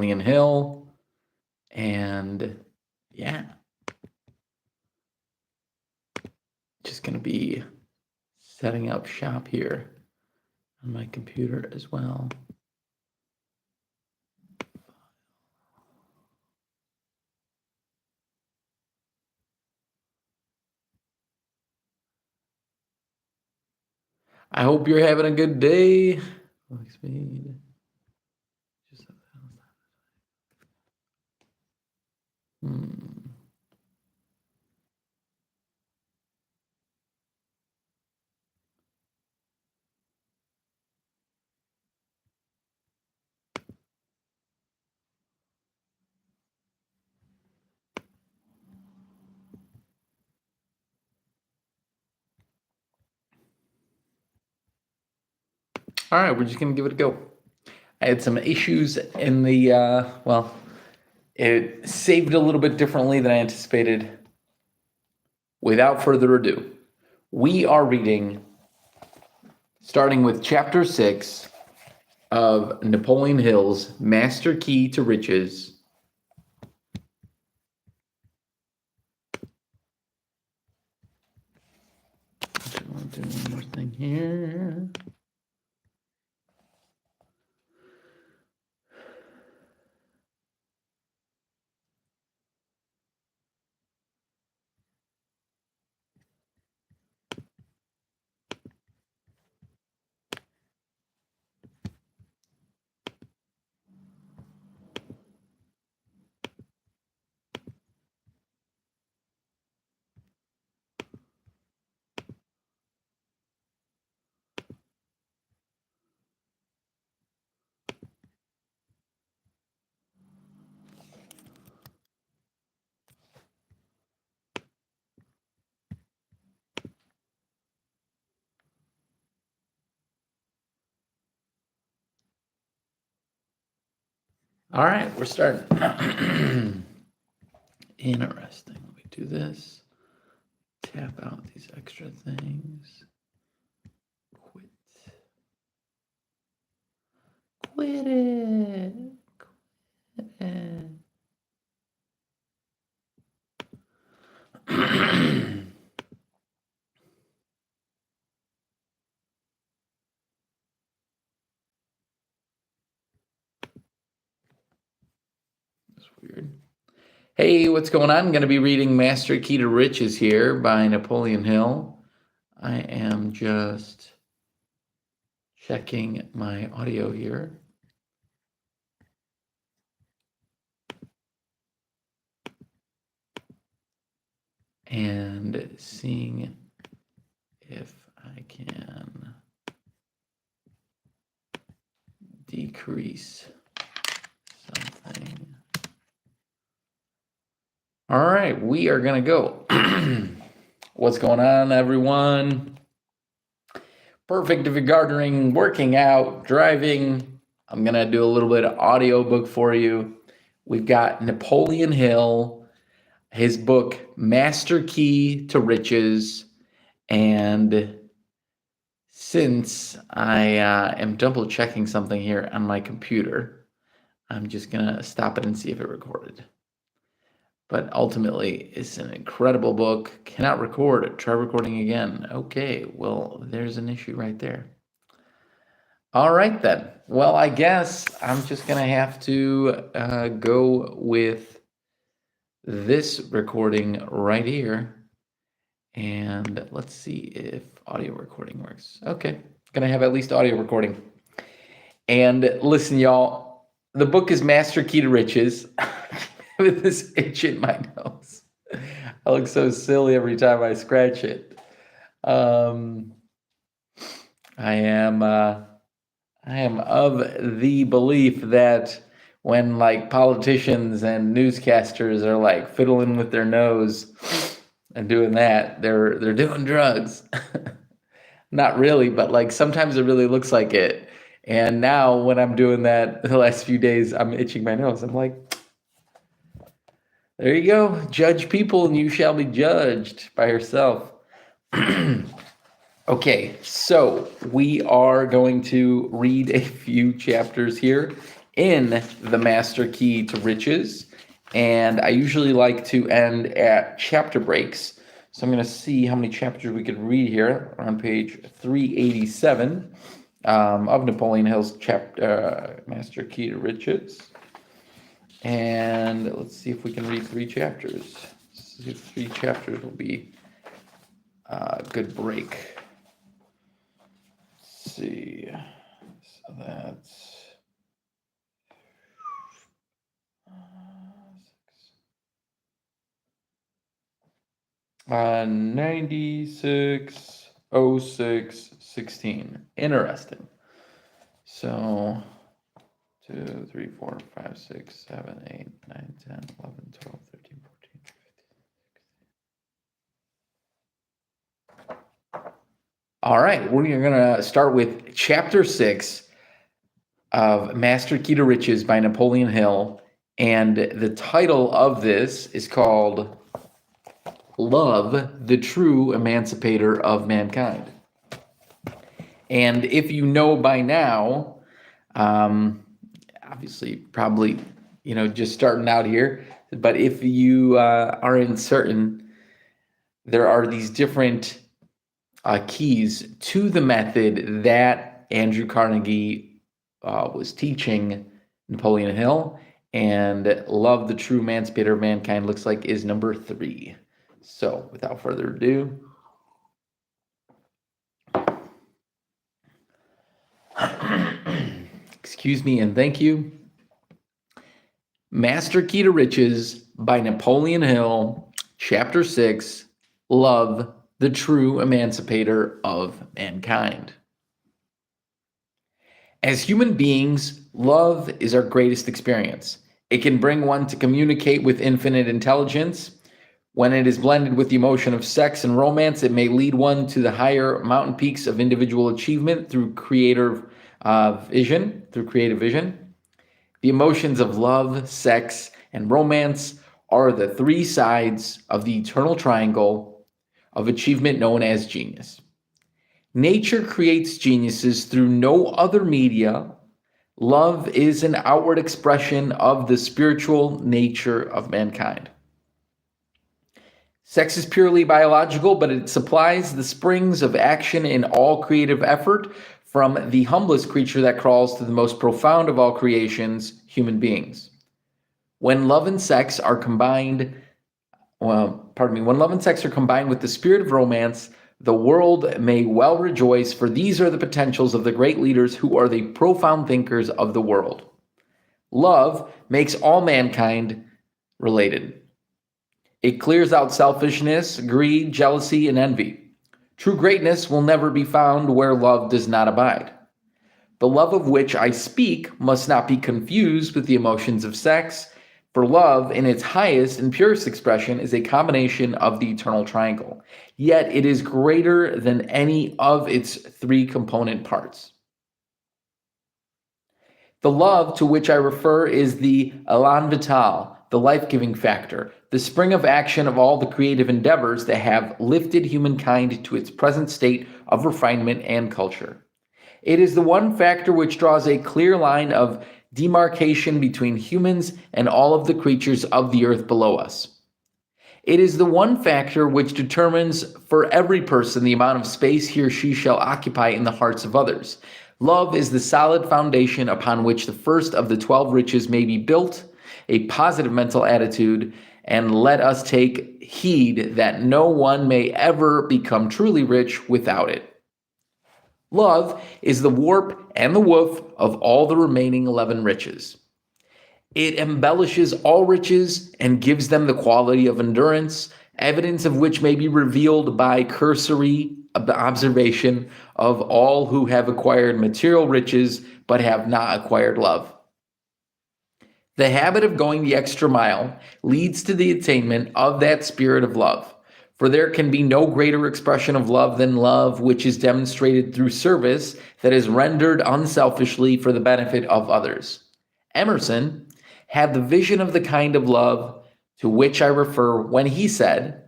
Napoleon Hill. And yeah, just going to be setting up shop here on my computer as well. I hope you're having a good day. Speed. All right, we're just going to give it a go. I had some issues in the, it saved a little bit differently than I anticipated. Without further ado, we are reading, starting with chapter 6 of Napoleon Hill's Master Key to Riches. I'll do one more thing here. All right, we're starting. Interesting. Let me do this. Tap out these extra things. Quit it. Quit it. That's weird. Hey, what's going on? I'm going to be reading Master Key to Riches here by Napoleon Hill. I am just checking my audio here. And seeing if I can decrease something. All right, we are going to go. What's going on, everyone? Perfect if you're gardening, working out, driving. I'm going to do a little bit of audiobook for you. We've got Napoleon Hill, his book, Master Key to Riches. And since I am double checking something here on my computer, I'm just going to stop it and see if it recorded. But ultimately, it's an incredible book. Cannot record. Try recording again. Okay, well, there's an issue right there. All right, then. Well, I guess I'm just going to have to go with this recording right here. And let's see if audio recording works. Okay, going to have at least audio recording. And listen, y'all, the book is Master Key to Riches. With this itch in my nose. I look so silly every time I scratch it. I am of the belief that when like politicians and newscasters are like fiddling with their nose and doing that, they're doing drugs. Not really, but like sometimes it really looks like it. And now when I'm doing that the last few days, I'm itching my nose. I'm like, there you go. Judge people and you shall be judged by yourself. Okay, so we are going to read a few chapters here in the Master Key to Riches. And I usually like to end at chapter breaks. So I'm going to see how many chapters we could read here on page 387 of Napoleon Hill's Master Key to Riches. And let's see if we can read 3 chapters. Let's see if 3 chapters will be a good break. Let's see. So that's 96, 06, 16. Interesting. So 2, 3, 4, 5, 6, 7, 8, 9, 10, 11, 12, 13, 14, 15. All right, we're going to start with chapter 6 of Master Key to Riches by Napoleon Hill. And the title of this is called Love, the True Emancipator of Mankind. And if you know by now, obviously probably, just starting out here, but if you are uncertain, there are these different keys to the method that Andrew Carnegie was teaching Napoleon Hill, and Love, the True Emancipator of Mankind looks like is number 3. So without further ado, excuse me and thank you. Master Key to Riches by Napoleon Hill, chapter 6, Love, the True Emancipator of Mankind. As human beings, love is our greatest experience. It can bring one to communicate with infinite intelligence. When it is blended with the emotion of sex and romance, it may lead one to the higher mountain peaks of individual achievement through creative vision. The emotions of love, sex, and romance are the 3 sides of the eternal triangle of achievement known as genius. Nature creates geniuses through no other media. Love is an outward expression of the spiritual nature of mankind. Sex is purely biological, but it supplies the springs of action in all creative effort, from the humblest creature that crawls to the most profound of all creations, human beings. When love and sex are combined with the spirit of romance, the world may well rejoice, for these are the potentials of the great leaders who are the profound thinkers of the world. Love makes all mankind related. It clears out selfishness, greed, jealousy, and envy. True greatness will never be found where love does not abide. The love of which I speak must not be confused with the emotions of sex, for love, in its highest and purest expression, is a combination of the eternal triangle. Yet it is greater than any of its 3 component parts. The love to which I refer is the élan vital, the life-giving factor, the spring of action of all the creative endeavors that have lifted humankind to its present state of refinement and culture. It is the one factor which draws a clear line of demarcation between humans and all of the creatures of the earth below us. It is the one factor which determines for every person the amount of space he or she shall occupy in the hearts of others. Love is the solid foundation upon which the first of the 12 riches may be built, a positive mental attitude, and let us take heed that no one may ever become truly rich without it. Love is the warp and the woof of all the remaining 11 riches. It embellishes all riches and gives them the quality of endurance, evidence of which may be revealed by cursory observation of all who have acquired material riches but have not acquired love. The habit of going the extra mile leads to the attainment of that spirit of love. For there can be no greater expression of love than love which is demonstrated through service that is rendered unselfishly for the benefit of others. Emerson had the vision of the kind of love to which I refer when he said,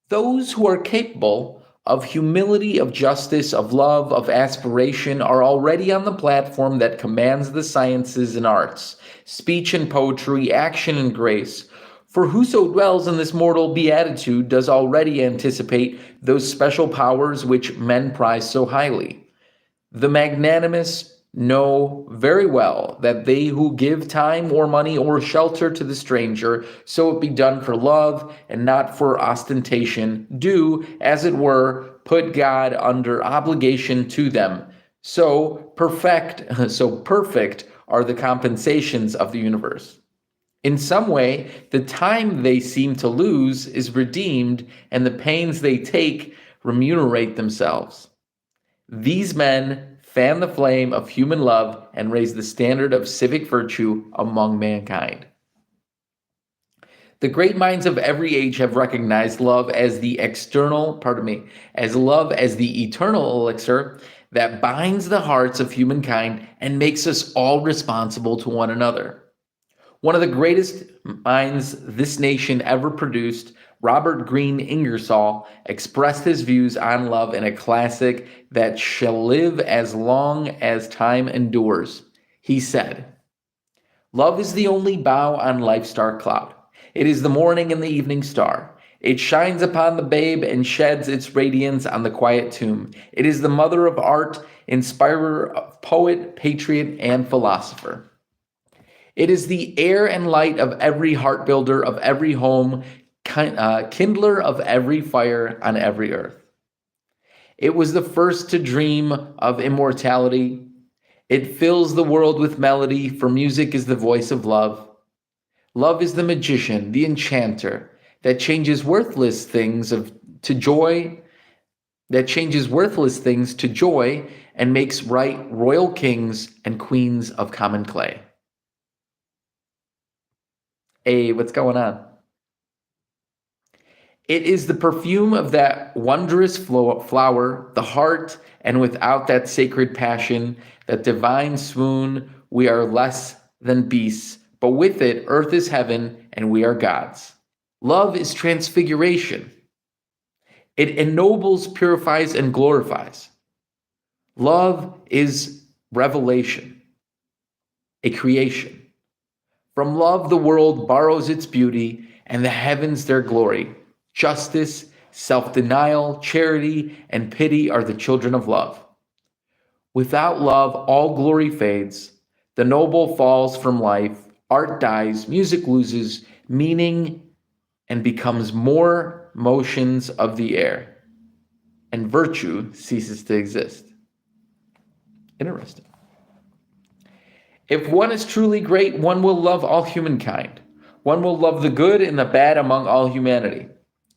"Those who are capable of humility, of justice, of love, of aspiration are already on the platform that commands the sciences and arts, speech and poetry, action and grace. For whoso dwells in this mortal beatitude does already anticipate those special powers which men prize so highly. The magnanimous know very well that they who give time or money or shelter to the stranger, so it be done for love and not for ostentation, do, as it were, put God under obligation to them. So perfect are the compensations of the universe. In some way, the time they seem to lose is redeemed, and the pains they take remunerate themselves. These men fan the flame of human love and raise the standard of civic virtue among mankind. The great minds of every age have recognized love as as love as the eternal elixir that binds the hearts of humankind and makes us all responsible to one another. One of the greatest minds this nation ever produced, Robert Greene Ingersoll, expressed his views on love in a classic that shall live as long as time endures. He said, "Love is the only bow on life's dark cloud. It is the morning and the evening star. It shines upon the babe and sheds its radiance on the quiet tomb. It is the mother of art, inspirer of poet, patriot, and philosopher. It is the air and light of every heart builder of every home, kindler of every fire on every earth. It was the first to dream of immortality. It fills the world with melody, for music is the voice of love. Love is the magician, the enchanter, that changes worthless things to joy, and makes right royal kings and queens of common clay." Hey, what's going on? It is the perfume of that wondrous flower, the heart, and without that sacred passion, that divine swoon, we are less than beasts, but with it, earth is heaven, and we are gods. Love is transfiguration. It ennobles, purifies, and glorifies. Love is revelation, a creation. From love, the world borrows its beauty, and the heavens their glory. Justice, self-denial, charity, and pity are the children of love. Without love, all glory fades. The noble falls from life. Art dies. Music loses meaning and becomes more motions of the air. And virtue ceases to exist. Interesting. If one is truly great, one will love all humankind. One will love the good and the bad among all humanity.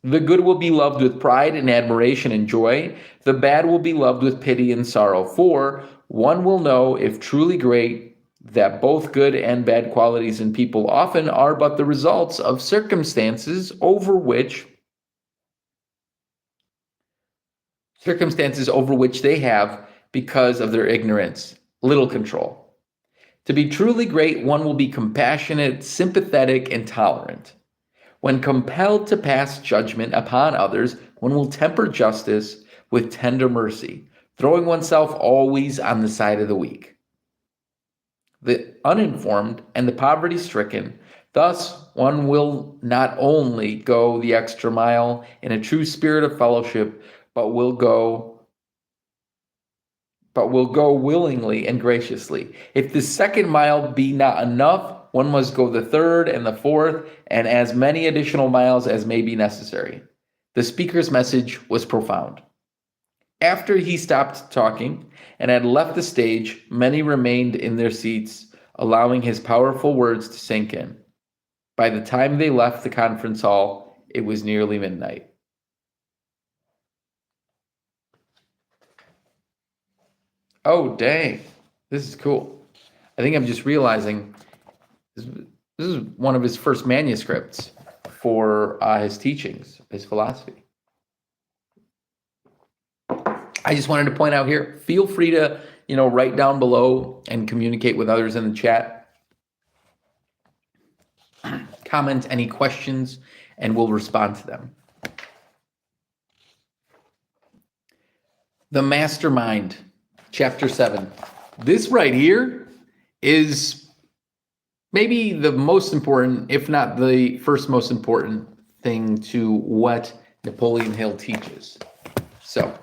The good will be loved with pride and admiration and joy. The bad will be loved with pity and sorrow. For one will know, if truly great, that both good and bad qualities in people often are but the results of circumstances over which they have, because of their ignorance, little control. To be truly great, one will be compassionate, sympathetic, and tolerant. When compelled to pass judgment upon others, one will temper justice with tender mercy, throwing oneself always on the side of the weak, the uninformed, and the poverty-stricken. Thus, one will not only go the extra mile in a true spirit of fellowship, but will go willingly and graciously. If the second mile be not enough, one must go the third and the fourth, and as many additional miles as may be necessary. The speaker's message was profound. After he stopped talking and had left the stage, many remained in their seats, allowing his powerful words to sink in. By the time they left the conference hall, it was nearly midnight. Oh, dang. This is cool. I think I'm just realizing this is one of his first manuscripts for his teachings, his philosophy. I just wanted to point out here, feel free to, write down below and communicate with others in the chat. Comment any questions, and we'll respond to them. The Mastermind, Chapter 7. This right here is maybe the most important, if not the first most important thing to what Napoleon Hill teaches. So,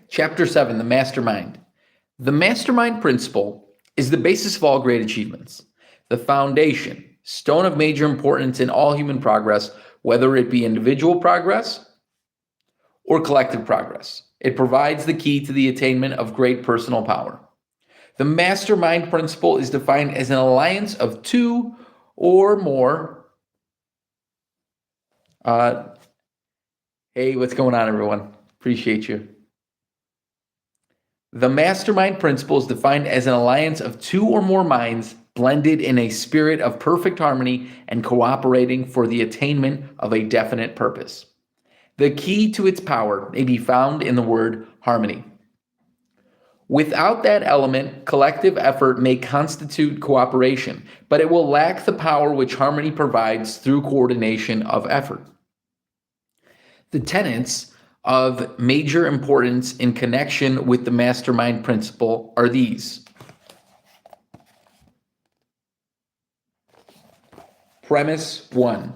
Chapter 7, The Mastermind. The mastermind principle is the basis of all great achievements, the foundation, stone of major importance in all human progress, whether it be individual progress or collective progress. It provides the key to the attainment of great personal power. The mastermind principle is defined as an alliance of two or more. Hey, what's going on, everyone? Appreciate you. The mastermind principle is defined as an alliance of two or more minds blended in a spirit of perfect harmony and cooperating for the attainment of a definite purpose. The key to its power may be found in the word harmony. Without that element, collective effort may constitute cooperation, but it will lack the power which harmony provides through coordination of effort. The tenets of major importance in connection with the mastermind principle are these. Premise 1.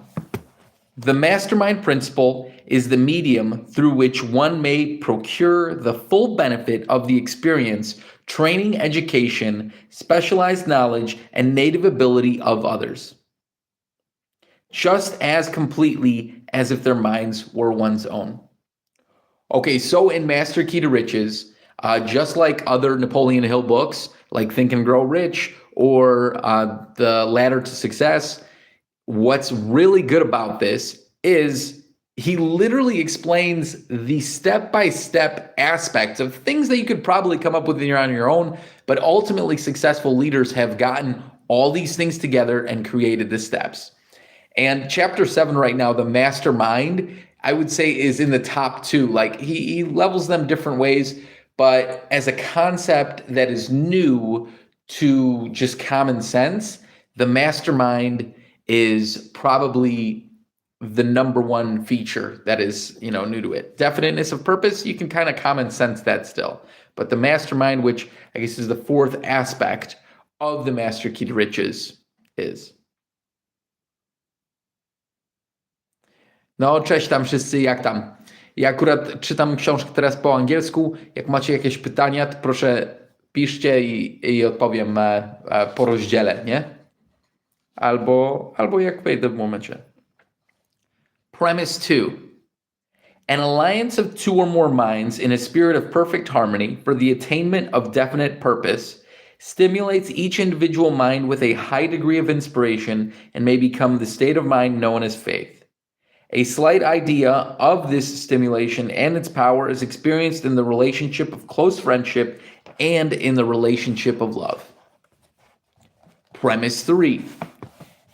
The mastermind principle is the medium through which one may procure the full benefit of the experience, training, education, specialized knowledge, and native ability of others, just as completely as if their minds were one's own. Okay, so in Master Key to Riches, just like other Napoleon Hill books, like Think and Grow Rich or The Ladder to Success, what's really good about this is he literally explains the step-by-step aspects of things that you could probably come up with on your own, but ultimately successful leaders have gotten all these things together and created the steps. And chapter 7 right now, the mastermind, I would say is in the top two. Like he levels them different ways, but as a concept that is new to just common sense, the mastermind is probably the number one feature that is, new to it. Definiteness of purpose, you can kind of common sense that still. But the mastermind, which I guess is the fourth aspect of the Master Key to Riches, is. No, cześć tam wszyscy, jak tam? Ja akurat czytam książkę teraz po angielsku. Jak macie jakieś pytania, to proszę piszcie i odpowiem po rozdziale, nie? Albo jak wejdę w momencie. Premise 2. An alliance of two or more minds in a spirit of perfect harmony for the attainment of definite purpose stimulates each individual mind with a high degree of inspiration and may become the state of mind known as faith. A slight idea of this stimulation and its power is experienced in the relationship of close friendship and in the relationship of love. Premise 3.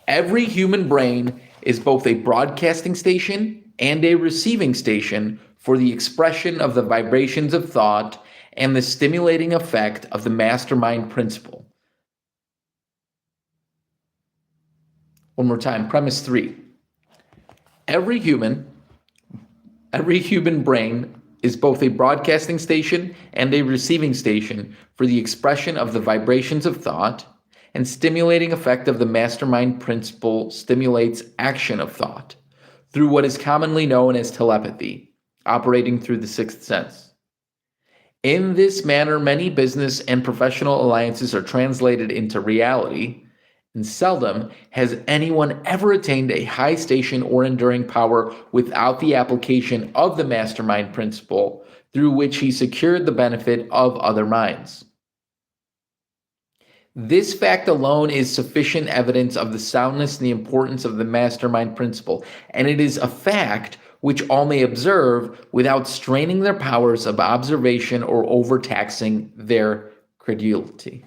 Every human brain is both a broadcasting station and a receiving station for the expression of the vibrations of thought and the stimulating effect of the mastermind principle. One more time, premise 3. Every human brain is both a broadcasting station and a receiving station for the expression of the vibrations of thought, and stimulating effect of the mastermind principle stimulates action of thought through what is commonly known as telepathy, operating through the sixth sense. In this manner, many business and professional alliances are translated into reality, and seldom has anyone ever attained a high station or enduring power without the application of the mastermind principle through which he secured the benefit of other minds. This fact alone is sufficient evidence of the soundness and the importance of the mastermind principle, and it is a fact which all may observe without straining their powers of observation or overtaxing their credulity.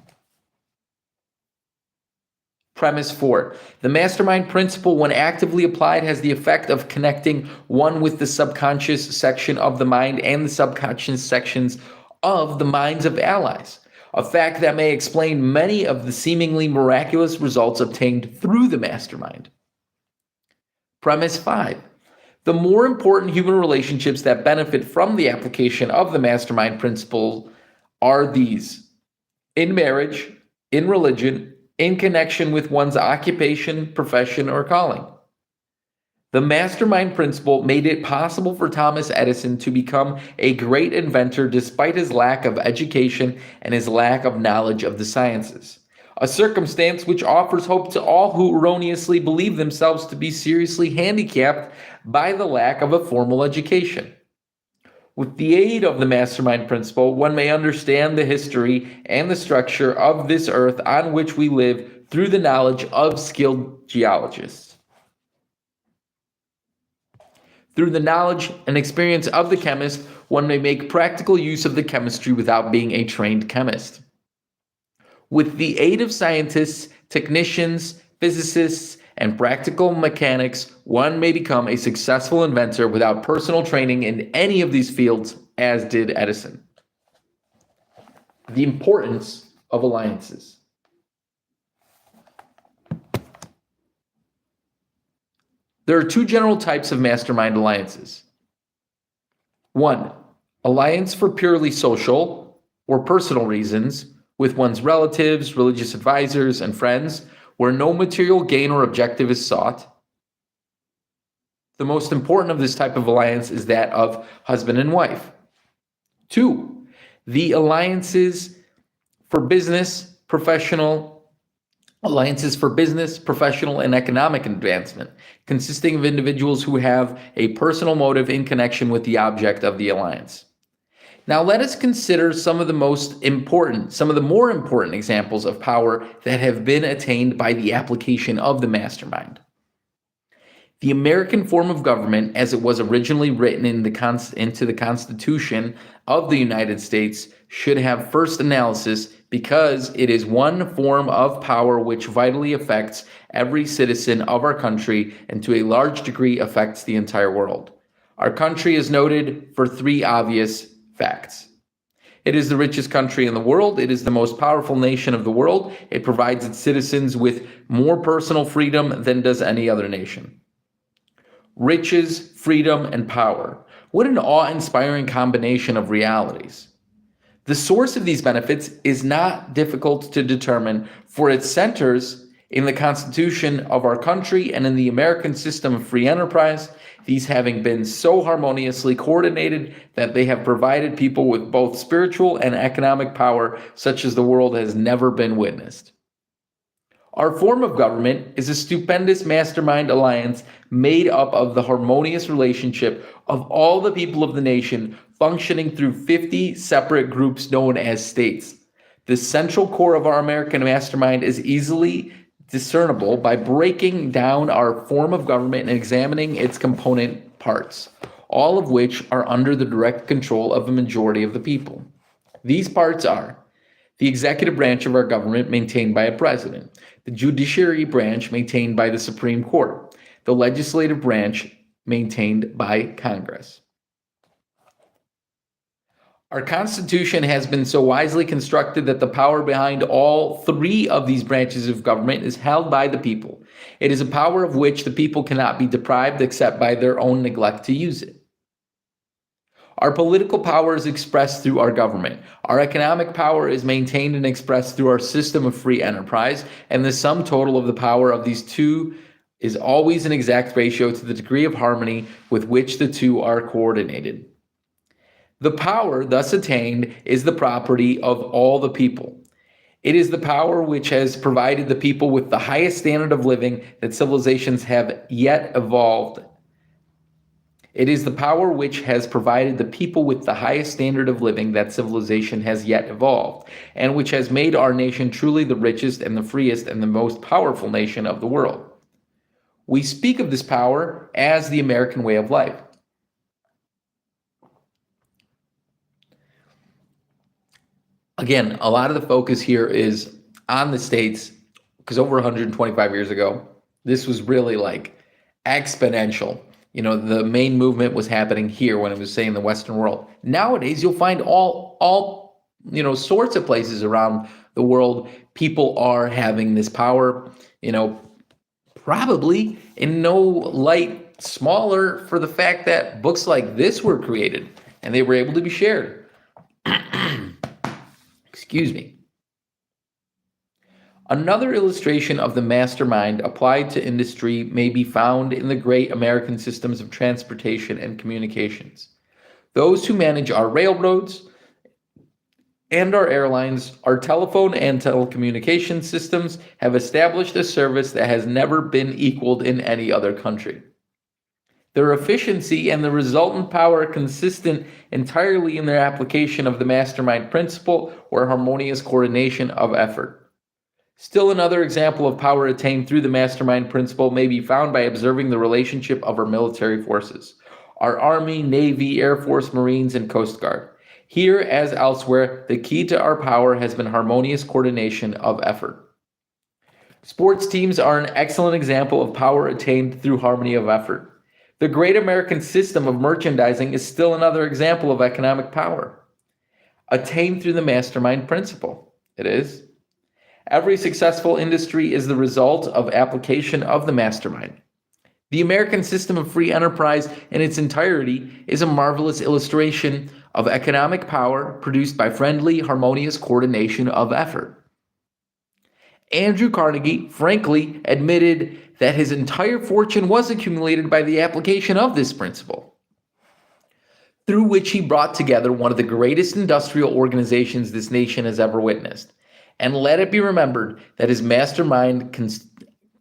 Premise 4. The mastermind principle, when actively applied, has the effect of connecting one with the subconscious section of the mind and the subconscious sections of the minds of allies, a fact that may explain many of the seemingly miraculous results obtained through the mastermind. Premise 5. The more important human relationships that benefit from the application of the mastermind principle are these: in marriage, in religion, in connection with one's occupation, profession, or calling. The mastermind principle made it possible for Thomas Edison to become a great inventor despite his lack of education and his lack of knowledge of the sciences, a circumstance which offers hope to all who erroneously believe themselves to be seriously handicapped by the lack of a formal education. With the aid of the mastermind principle, one may understand the history and the structure of this earth on which we live through the knowledge of skilled geologists. Through the knowledge and experience of the chemist, one may make practical use of the chemistry without being a trained chemist. With the aid of scientists, technicians, physicists, and practical mechanics, one may become a successful inventor without personal training in any of these fields, as did Edison. The importance of alliances. There are two general types of mastermind alliances. 1. Alliance for purely social or personal reasons with one's relatives, religious advisors, and friends, where no material gain or objective is sought. The most important of this type of alliance is that of husband and wife. 2. The alliances for business, professional, and economic advancement, consisting of individuals who have a personal motive in connection with the object of the alliance. Now let us consider some of the more important examples of power that have been attained by the application of the mastermind. The American form of government, as it was originally written into the Constitution of the United States, should have first analysis because it is one form of power which vitally affects every citizen of our country and to a large degree affects the entire world. Our country is noted for three obvious facts. It is the richest country in the world. It is the most powerful nation of the world. It provides its citizens with more personal freedom than does any other nation. Riches, freedom, and power. What an awe-inspiring combination of realities. The source of these benefits is not difficult to determine, for it centers in the Constitution of our country and in the American system of free enterprise, these having been so harmoniously coordinated that they have provided people with both spiritual and economic power such as the world has never been witnessed. Our form of government is a stupendous mastermind alliance made up of the harmonious relationship of all the people of the nation functioning through 50 separate groups known as states. The central core of our American mastermind is easily discernible by breaking down our form of government and examining its component parts, all of which are under the direct control of a majority of the people. These parts are the executive branch of our government maintained by a president, the judiciary branch maintained by the Supreme Court, the legislative branch maintained by Congress. Our Constitution has been so wisely constructed that the power behind all three of these branches of government is held by the people. It is a power of which the people cannot be deprived except by their own neglect to use it. Our political power is expressed through our government. Our economic power is maintained and expressed through our system of free enterprise, and the sum total of the power of these two is always an exact ratio to the degree of harmony with which the two are coordinated. The power thus attained is the property of all the people. It is the power which has provided the people with the highest standard of living that civilizations have yet evolved. It is the power which has provided the people with the highest standard of living that civilization has yet evolved, and which has made our nation truly the richest and the freest and the most powerful nation of the world. We speak of this power as the American way of life. Again, a lot of the focus here is on the states, because over 125 years ago, this was really like exponential. You know, the main movement was happening here when it was, say, in the Western world. Nowadays, you'll find all sorts of places around the world, people are having this power, probably in no light smaller for the fact that books like this were created and they were able to be shared. Excuse me. Another illustration of the mastermind applied to industry may be found in the great American systems of transportation and communications. Those who manage our railroads and our airlines, our telephone and telecommunication systems have established a service that has never been equaled in any other country. Their efficiency and the resultant power consistent entirely in their application of the mastermind principle or harmonious coordination of effort. Still another example of power attained through the mastermind principle may be found by observing the relationship of our military forces, our Army, Navy, Air Force, Marines, and Coast Guard. Here, as elsewhere, the key to our power has been harmonious coordination of effort. Sports teams are an excellent example of power attained through harmony of effort. The great American system of merchandising is still another example of economic power, attained through the mastermind principle. It is. Every successful industry is the result of application of the mastermind. The American system of free enterprise in its entirety is a marvelous illustration of economic power produced by friendly, harmonious coordination of effort. Andrew Carnegie frankly admitted that his entire fortune was accumulated by the application of this principle, through which he brought together one of the greatest industrial organizations this nation has ever witnessed. And let it be remembered that his mastermind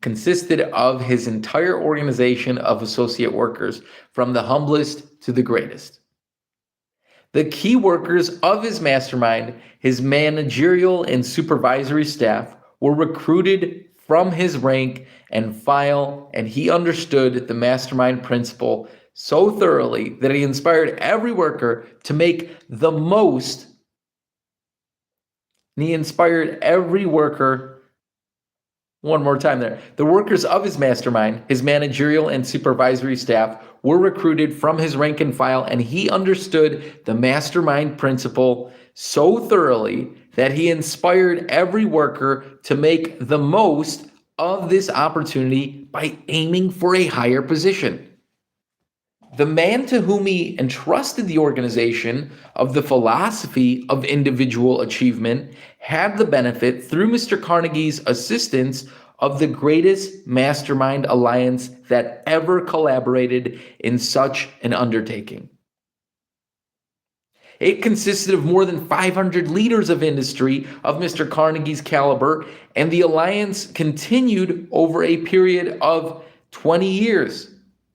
consisted of his entire organization of associate workers, from the humblest to the greatest. The key workers of his mastermind, his managerial and supervisory staff, were recruited from his rank and file, and he understood the mastermind principle so thoroughly that he inspired every worker to make the most. And he inspired every worker, one more time there, the workers of his mastermind, his managerial and supervisory staff, were recruited from his rank and file, and he understood the mastermind principle so thoroughly that he inspired every worker to make the most of this opportunity by aiming for a higher position. The man to whom he entrusted the organization of the philosophy of individual achievement had the benefit, through Mr. Carnegie's assistance, of the greatest mastermind alliance that ever collaborated in such an undertaking. It consisted of more than 500 leaders of industry of Mr. Carnegie's caliber, and the alliance continued over a period of 20 years,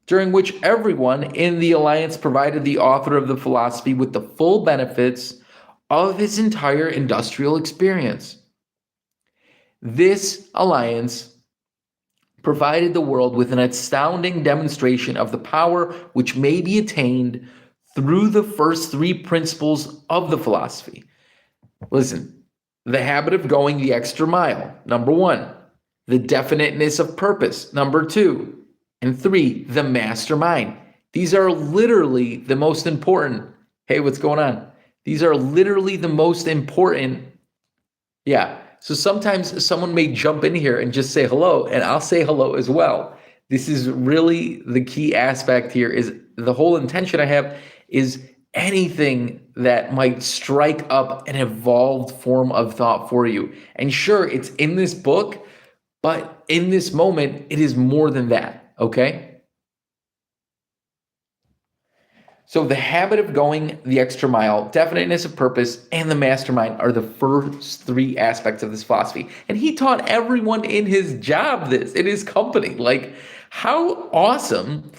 during which everyone in the alliance provided the author of the philosophy with the full benefits of his entire industrial experience. This alliance provided the world with an astounding demonstration of the power which may be attained through the first three principles of the philosophy. Listen, the habit of going the extra mile, number 1. The definiteness of purpose, number 2. And 3, the mastermind. These are literally the most important. Hey, what's going on? These are literally the most important. Yeah. So sometimes someone may jump in here and just say hello, and I'll say hello as well. This is really the key aspect here. Is the whole intention I have is anything that might strike up an evolved form of thought for you. And sure, it's in this book, but in this moment, it is more than that. Okay? So the habit of going the extra mile, definiteness of purpose, and the mastermind are the first 3 aspects of this philosophy. And he taught everyone in his job this, in his company. Like, how awesome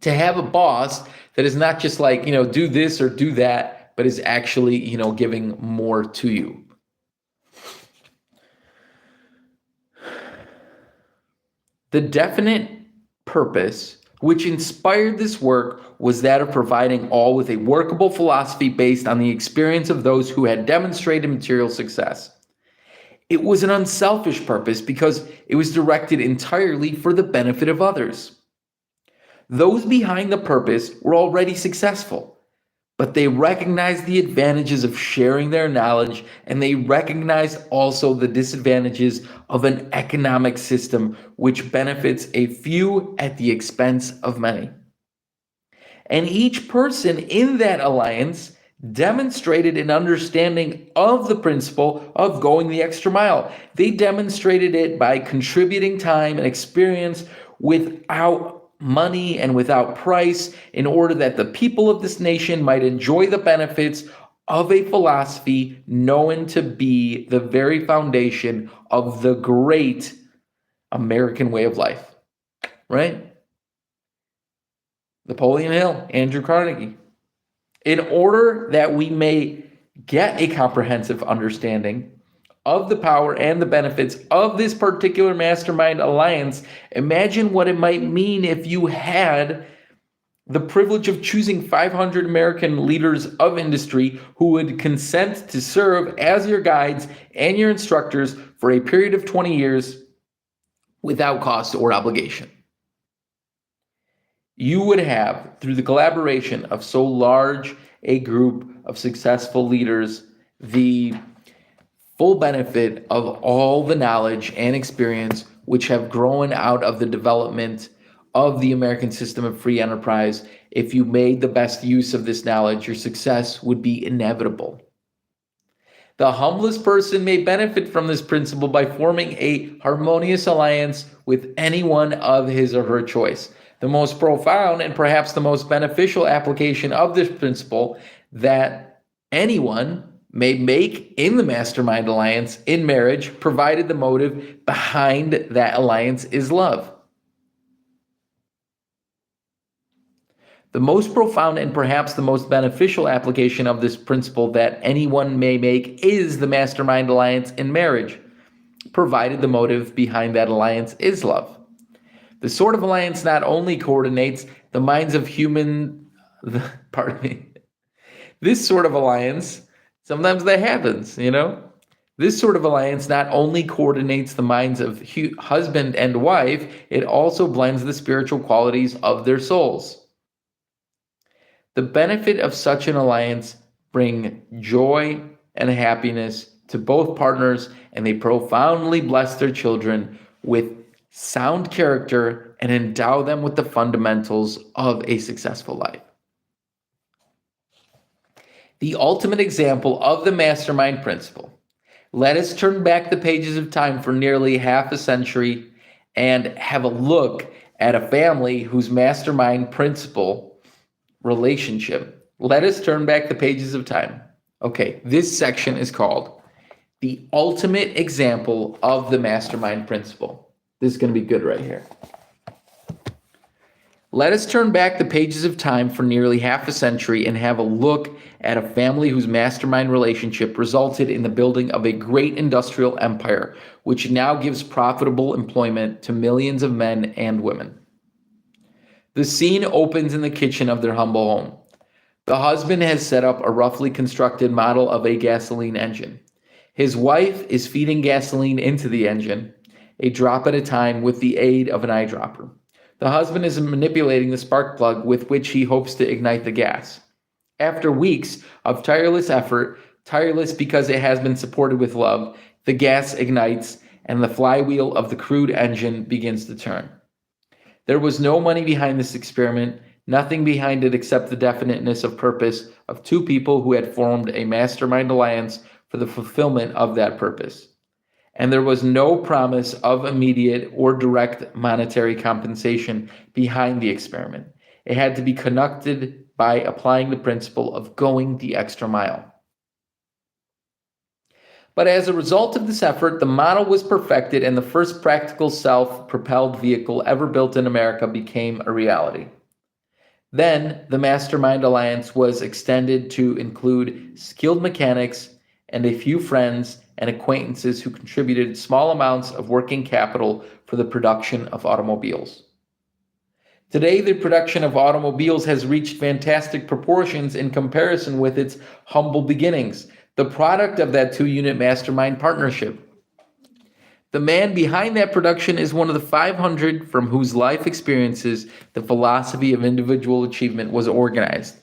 to have a boss that is not just like, do this or do that, but is actually, giving more to you. The definite purpose which inspired this work was that of providing all with a workable philosophy based on the experience of those who had demonstrated material success. It was an unselfish purpose because it was directed entirely for the benefit of others. Those behind the purpose were already successful, but they recognized the advantages of sharing their knowledge, and they recognized also the disadvantages of an economic system which benefits a few at the expense of many. And each person in that alliance demonstrated an understanding of the principle of going the extra mile. They demonstrated it by contributing time and experience without money and without price in order that the people of this nation might enjoy the benefits of a philosophy known to be the very foundation of the great American way of life, right? Napoleon Hill, Andrew Carnegie. In order that we may get a comprehensive understanding of the power and the benefits of this particular mastermind alliance, imagine what it might mean if you had the privilege of choosing 500 American leaders of industry who would consent to serve as your guides and your instructors for a period of 20 years without cost or obligation. You would have, through the collaboration of so large a group of successful leaders, the full benefit of all the knowledge and experience which have grown out of the development of the American system of free enterprise. If you made the best use of this knowledge, your success would be inevitable. The humblest person may benefit from this principle by forming a harmonious alliance with anyone of his or her choice. The most profound and perhaps the most beneficial application of this principle that anyone may make in the mastermind alliance in marriage, provided the motive behind that alliance is love. The most profound and perhaps the most beneficial application of this principle that anyone may make is the mastermind alliance in marriage, provided the motive behind that alliance is love. The sort of alliance not only coordinates the minds of this sort of alliance, sometimes that happens, This sort of alliance not only coordinates the minds of husband and wife, it also blends the spiritual qualities of their souls. The benefit of such an alliance bring joy and happiness to both partners, and they profoundly bless their children with sound character and endow them with the fundamentals of a successful life. The ultimate example of the mastermind principle. Let us turn back the pages of time for nearly half a century and have a look at a family whose mastermind principle relationship. Let us turn back the pages of time. Okay, this section is called The Ultimate Example of the Mastermind Principle. This is going to be good right here. Let us turn back the pages of time for nearly half a century and have a look at a family whose mastermind relationship resulted in the building of a great industrial empire, which now gives profitable employment to millions of men and women. The scene opens in the kitchen of their humble home. The husband has set up a roughly constructed model of a gasoline engine. His wife is feeding gasoline into the engine, a drop at a time with the aid of an eyedropper. The husband is manipulating the spark plug with which he hopes to ignite the gas. After weeks of tireless effort, tireless because it has been supported with love, the gas ignites and the flywheel of the crude engine begins to turn. There was no money behind this experiment, nothing behind it except the definiteness of purpose of two people who had formed a mastermind alliance for the fulfillment of that purpose. And there was no promise of immediate or direct monetary compensation behind the experiment. It had to be conducted by applying the principle of going the extra mile. But as a result of this effort, the model was perfected and the first practical self-propelled vehicle ever built in America became a reality. Then the Mastermind Alliance was extended to include skilled mechanics and a few friends and acquaintances who contributed small amounts of working capital for the production of automobiles. Today, the production of automobiles has reached fantastic proportions in comparison with its humble beginnings, the product of that two-unit mastermind partnership. The man behind that production is one of the 500 from whose life experiences the philosophy of individual achievement was organized.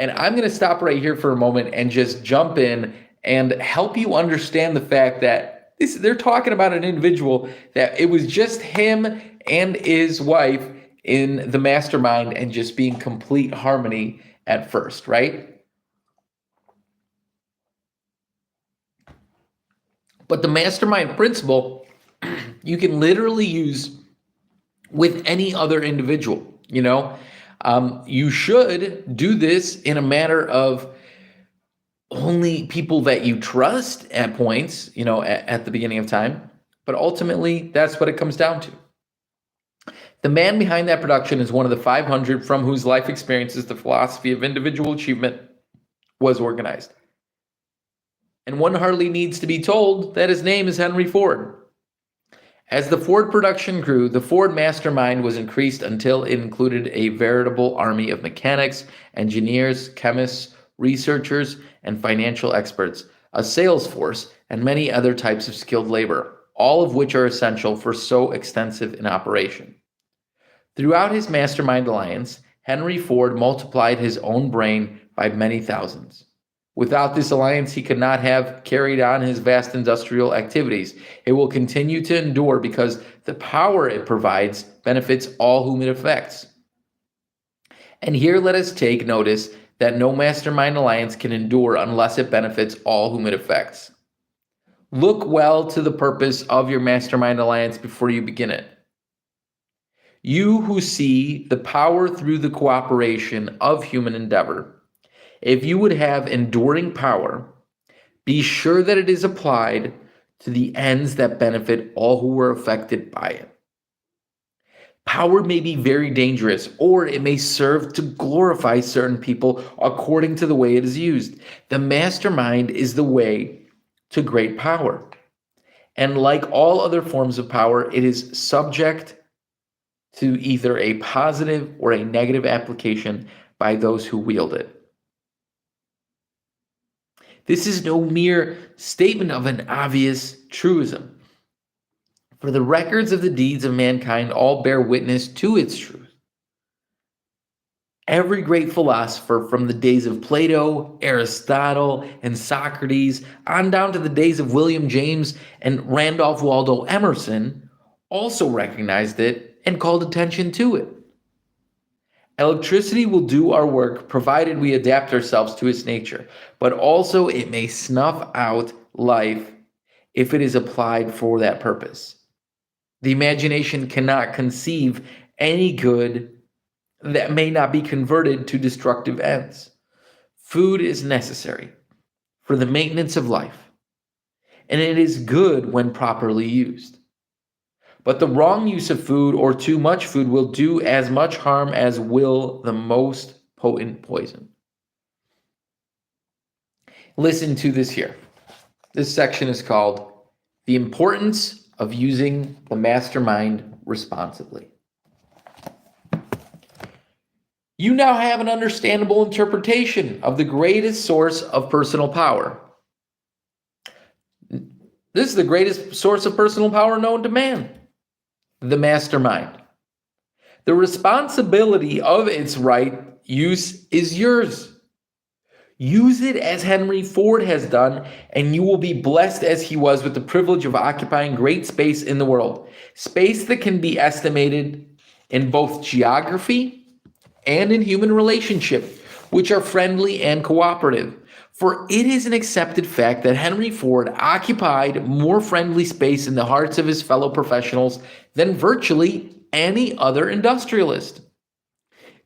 And I'm going to stop right here for a moment and just jump in and help you understand the fact that they're talking about an individual that it was just him and his wife in the mastermind and just being complete harmony at first, right? But the mastermind principle you can literally use with any other individual. You should do this in a matter of only people that you trust at points, at the beginning of time. But ultimately, that's what it comes down to. The man behind that production is one of the 500 from whose life experiences the philosophy of individual achievement was organized. And one hardly needs to be told that his name is Henry Ford. As the Ford production grew, the Ford mastermind was increased until it included a veritable army of mechanics, engineers, chemists, researchers, and financial experts, a sales force, and many other types of skilled labor, all of which are essential for so extensive an operation. Throughout his mastermind alliance, Henry Ford multiplied his own brain by many thousands. Without this alliance, he could not have carried on his vast industrial activities. It will continue to endure because the power it provides benefits all whom it affects. And here let us take notice that no mastermind alliance can endure unless it benefits all whom it affects. Look well to the purpose of your mastermind alliance before you begin it. You who see the power through the cooperation of human endeavor, if you would have enduring power, be sure that it is applied to the ends that benefit all who were affected by it. Power may be very dangerous, or it may serve to glorify certain people according to the way it is used. The mastermind is the way to great power. And like all other forms of power, it is subject to either a positive or a negative application by those who wield it. This is no mere statement of an obvious truism, for the records of the deeds of mankind all bear witness to its truth. Every great philosopher from the days of Plato, Aristotle, and Socrates, on down to the days of William James and Randolph Waldo Emerson, also recognized it and called attention to it. Electricity will do our work provided we adapt ourselves to its nature, but also it may snuff out life if it is applied for that purpose. The imagination cannot conceive any good that may not be converted to destructive ends. Food is necessary for the maintenance of life, and it is good when properly used. But the wrong use of food or too much food will do as much harm as will the most potent poison. Listen to this here. This section is called The Importance of Using the Mastermind Responsibly. You now have an understandable interpretation of the greatest source of personal power. This is the greatest source of personal power known to man. The mastermind. The responsibility of its right use is yours. Use it as Henry Ford has done, and you will be blessed as he was with the privilege of occupying great space in the world. Space that can be estimated in both geography and in human relationship, which are friendly and cooperative. For it is an accepted fact that Henry Ford occupied more friendly space in the hearts of his fellow professionals than virtually any other industrialist.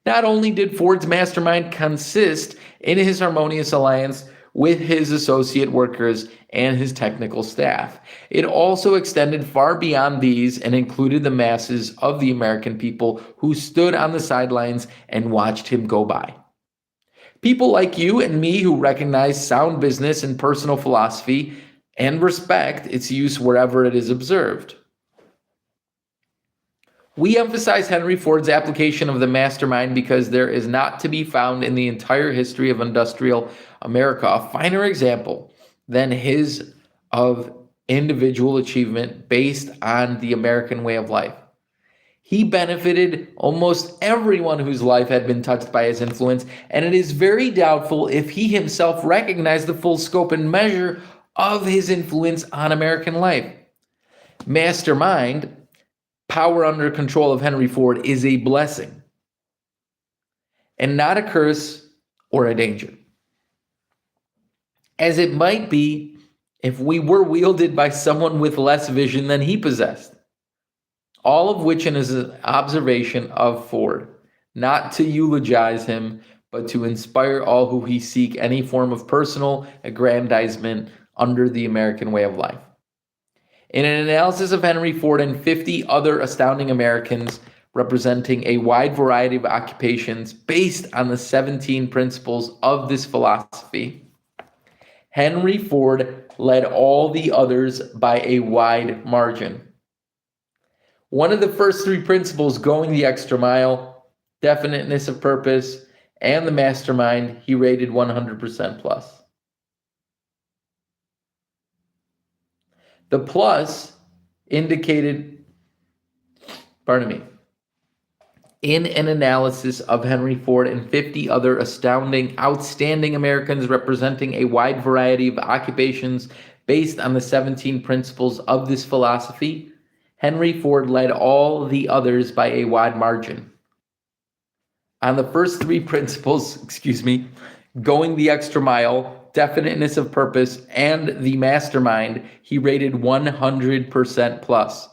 Not only did Ford's mastermind consist in his harmonious alliance with his associate workers and his technical staff, it also extended far beyond these and included the masses of the American people who stood on the sidelines and watched him go by. People like you and me who recognize sound business and personal philosophy and respect its use wherever it is observed. We emphasize Henry Ford's application of the mastermind because there is not to be found in the entire history of industrial America a finer example than his of individual achievement based on the American way of life. He benefited almost everyone whose life had been touched by his influence, and it is very doubtful if he himself recognized the full scope and measure of his influence on American life. Mastermind, power under control of Henry Ford, is a blessing and not a curse or a danger, as it might be if we were wielded by someone with less vision than he possessed. All of which in his observation of Ford, not to eulogize him, but to inspire all who he seek any form of personal aggrandizement under the American way of life. In an analysis of Henry Ford and 50 other astounding Americans representing a wide variety of occupations based on the 17 principles of this philosophy, Henry Ford led all the others by a wide margin. One of the first three principles, going the extra mile, definiteness of purpose, and the mastermind, he rated 100% plus. The plus indicated, in an analysis of Henry Ford and 50 other outstanding Americans representing a wide variety of occupations based on the 17 principles of this philosophy, Henry Ford led all the others by a wide margin. On the first three principles, going the extra mile, definiteness of purpose, and the mastermind, he rated 100% plus.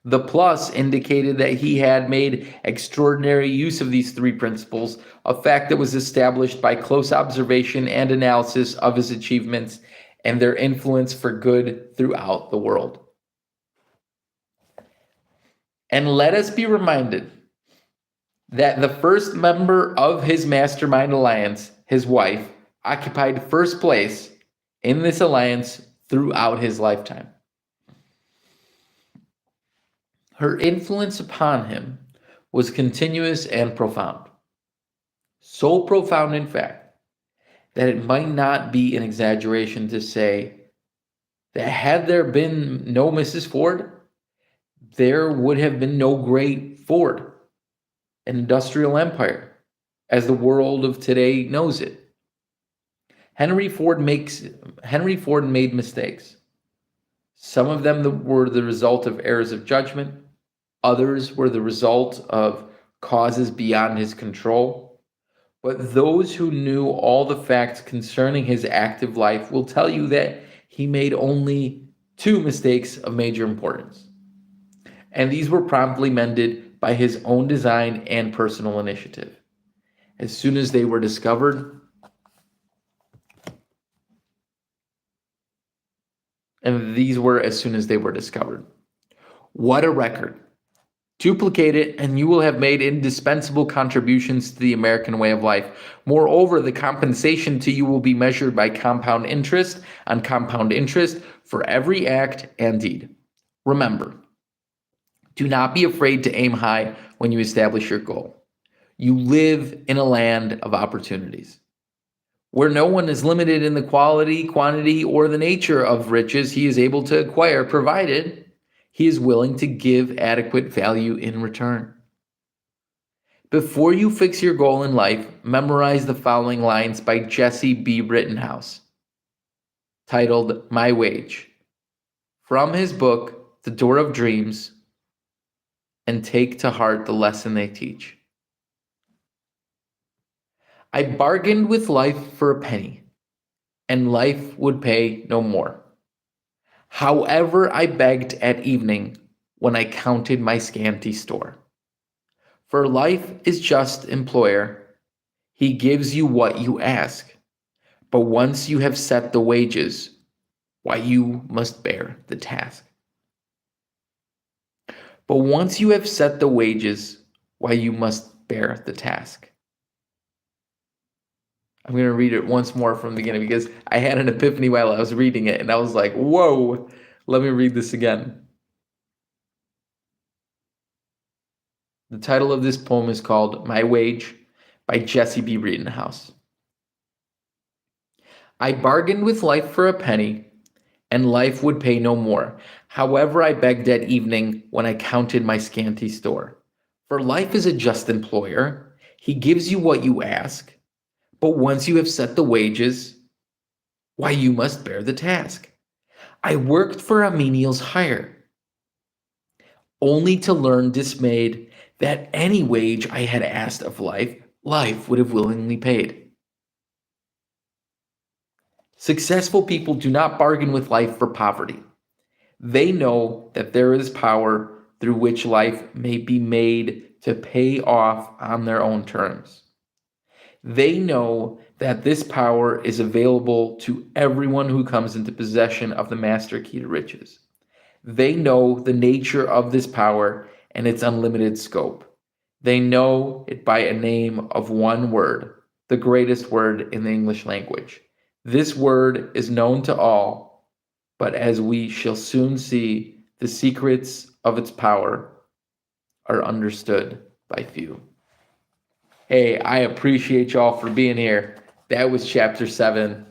The plus indicated that he had made extraordinary use of these three principles, a fact that was established by close observation and analysis of his achievements and their influence for good throughout the world. And let us be reminded that the first member of his mastermind alliance, his wife, occupied first place in this alliance throughout his lifetime. Her influence upon him was continuous and profound. So profound, in fact, that it might not be an exaggeration to say that had there been no Mrs. Ford, there would have been no great Ford, an industrial empire, as the world of today knows it. Henry Ford made mistakes. Some of them were the result of errors of judgment. Others were the result of causes beyond his control. But those who knew all the facts concerning his active life will tell you that he made only 2 mistakes of major importance. And these were promptly mended by his own design and personal initiative. As soon as they were discovered, What a record. Duplicate it, and you will have made indispensable contributions to the American way of life. Moreover, the compensation to you will be measured by compound interest on compound interest for every act and deed. Remember, do not be afraid to aim high when you establish your goal. You live in a land of opportunities, where no one is limited in the quality, quantity, or the nature of riches he is able to acquire, provided he is willing to give adequate value in return. Before you fix your goal in life, memorize the following lines by Jesse B. Rittenhouse, titled My Wage, from his book, The Door of Dreams, and take to heart the lesson they teach. I bargained with life for a penny, and life would pay no more. However, I begged at evening when I counted my scanty store. For life is just employer. He gives you what you ask. But once you have set the wages, why you must bear the task. But once you have set the wages, why you must bear the task. I'm going to read it once more from the beginning because I had an epiphany while I was reading it and I was like, whoa, let me read this again. The title of this poem is called My Wage by Jesse B. Rittenhouse. I bargained with life for a penny, and life would pay no more. However, I begged at evening when I counted my scanty store. For life is a just employer. He gives you what you ask, but once you have set the wages, why, you must bear the task. I worked for a menial's hire, only to learn dismayed that any wage I had asked of life, life would have willingly paid. Successful people do not bargain with life for poverty. They know that there is power through which life may be made to pay off on their own terms. They know that this power is available to everyone who comes into possession of the master key to riches. They know the nature of this power and its unlimited scope. They know it by a name of one word, the greatest word in the English language. This word is known to all, but as we shall soon see, the secrets of its power are understood by few. Hey, I appreciate y'all for being here. That was chapter 7,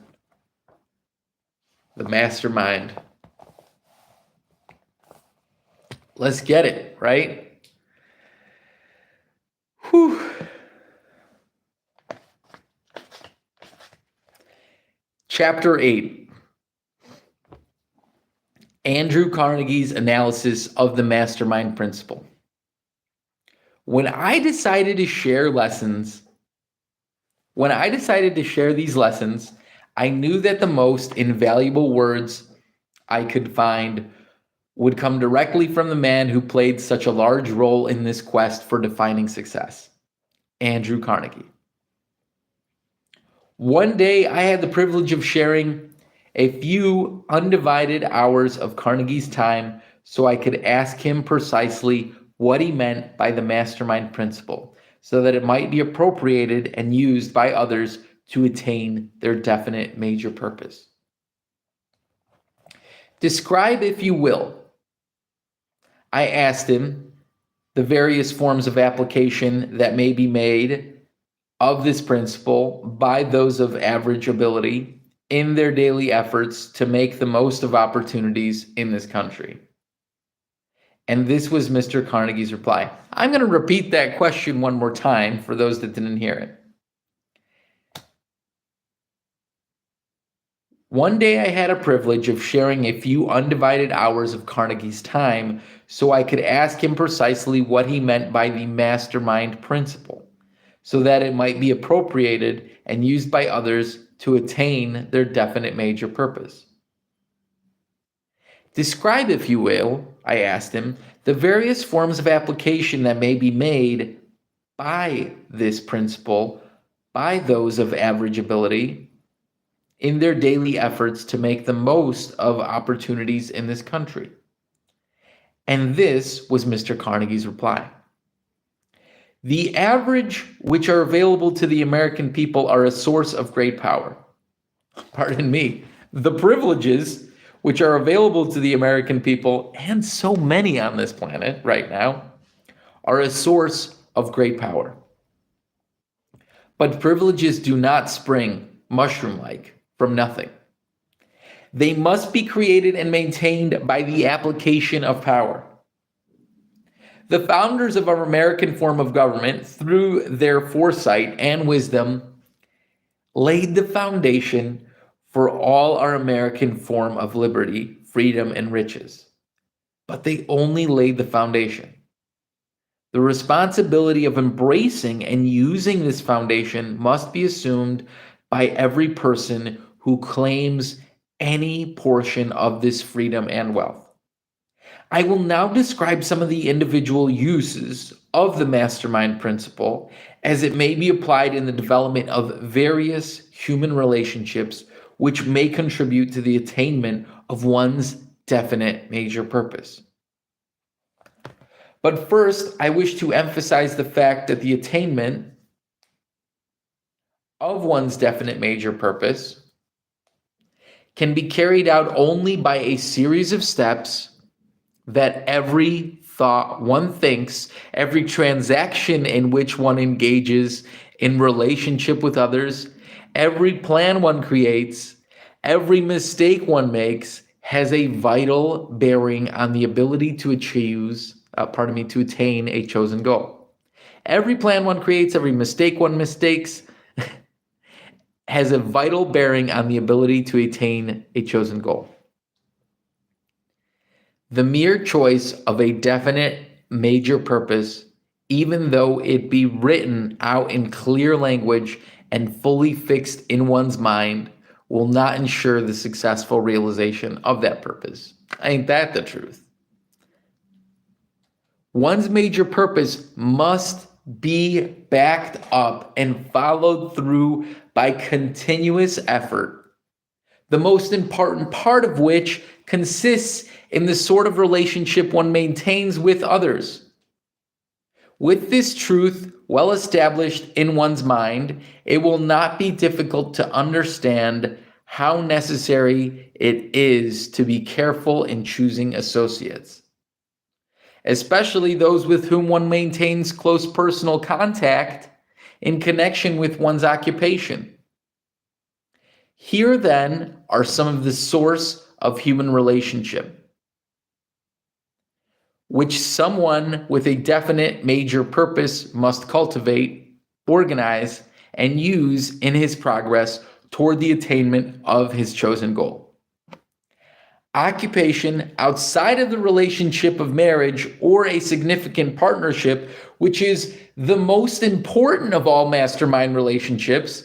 the mastermind. Let's get it, right? Whew. Chapter 8. Andrew Carnegie's analysis of the mastermind principle. When I decided to share these lessons, I knew that the most invaluable words I could find would come directly from the man who played such a large role in this quest for defining success, Andrew Carnegie. One day, I had the privilege of sharing a few undivided hours of Carnegie's time so I could ask him precisely what he meant by the mastermind principle, so that it might be appropriated and used by others to attain their definite major purpose. Describe, if you will, I asked him, the various forms of application that may be made of this principle by those of average ability in their daily efforts to make the most of opportunities in this country. And this was Mr. Carnegie's reply. I'm going to repeat that question one more time for those that didn't hear it. One day I had a privilege of sharing a few undivided hours of Carnegie's time so I could ask him precisely what he meant by the mastermind principle, so that it might be appropriated and used by others to attain their definite major purpose. Describe, if you will, I asked him, the various forms of application that may be made by this principle by those of average ability in their daily efforts to make the most of opportunities in this country. And this was Mr. Carnegie's reply. The average which are available to the American people are a source of great power. Pardon me. The privileges which are available to the American people, and so many on this planet right now, are a source of great power. But privileges do not spring, mushroom-like, from nothing. They must be created and maintained by the application of power. The founders of our American form of government, through their foresight and wisdom, laid the foundation for all our American form of liberty, freedom, and riches. But they only laid the foundation. The responsibility of embracing and using this foundation must be assumed by every person who claims any portion of this freedom and wealth. I will now describe some of the individual uses of the mastermind principle as it may be applied in the development of various human relationships which may contribute to the attainment of one's definite major purpose. But first, I wish to emphasize the fact that the attainment of one's definite major purpose can be carried out only by a series of steps that every thought one thinks, every transaction in which one engages in relationship with others, every plan one creates, every mistake one makes, has a vital bearing on the ability to to attain a chosen goal. Every plan one creates, every mistake one mistakes, has a vital bearing on the ability to attain a chosen goal. The mere choice of a definite major purpose, even though it be written out in clear language and fully fixed in one's mind, will not ensure the successful realization of that purpose. Ain't that the truth? One's major purpose must be backed up and followed through by continuous effort, the most important part of which consists in the sort of relationship one maintains with others. With this truth well established in one's mind, it will not be difficult to understand how necessary it is to be careful in choosing associates, especially those with whom one maintains close personal contact in connection with one's occupation. Here, then, are some of the source of human relationship, which someone with a definite major purpose must cultivate, organize, and use in his progress toward the attainment of his chosen goal. Occupation outside of the relationship of marriage or a significant partnership, which is the most important of all mastermind relationships.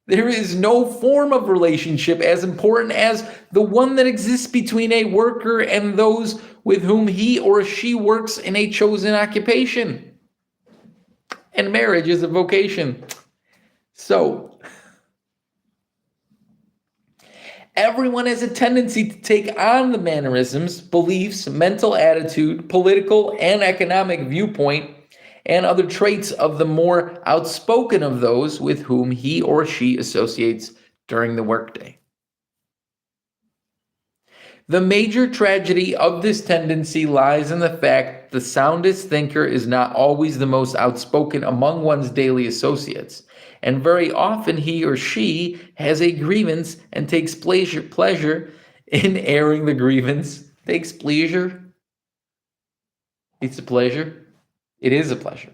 There is no form of relationship as important as the one that exists between a worker and those with whom he or she works in a chosen occupation. And marriage is a vocation. So, everyone has a tendency to take on the mannerisms, beliefs, mental attitude, political and economic viewpoint, and other traits of the more outspoken of those with whom he or she associates during the workday. The major tragedy of this tendency lies in the fact the soundest thinker is not always the most outspoken among one's daily associates, and very often he or she has a grievance and takes pleasure in airing the grievance. Takes pleasure? It's a pleasure. It is a pleasure.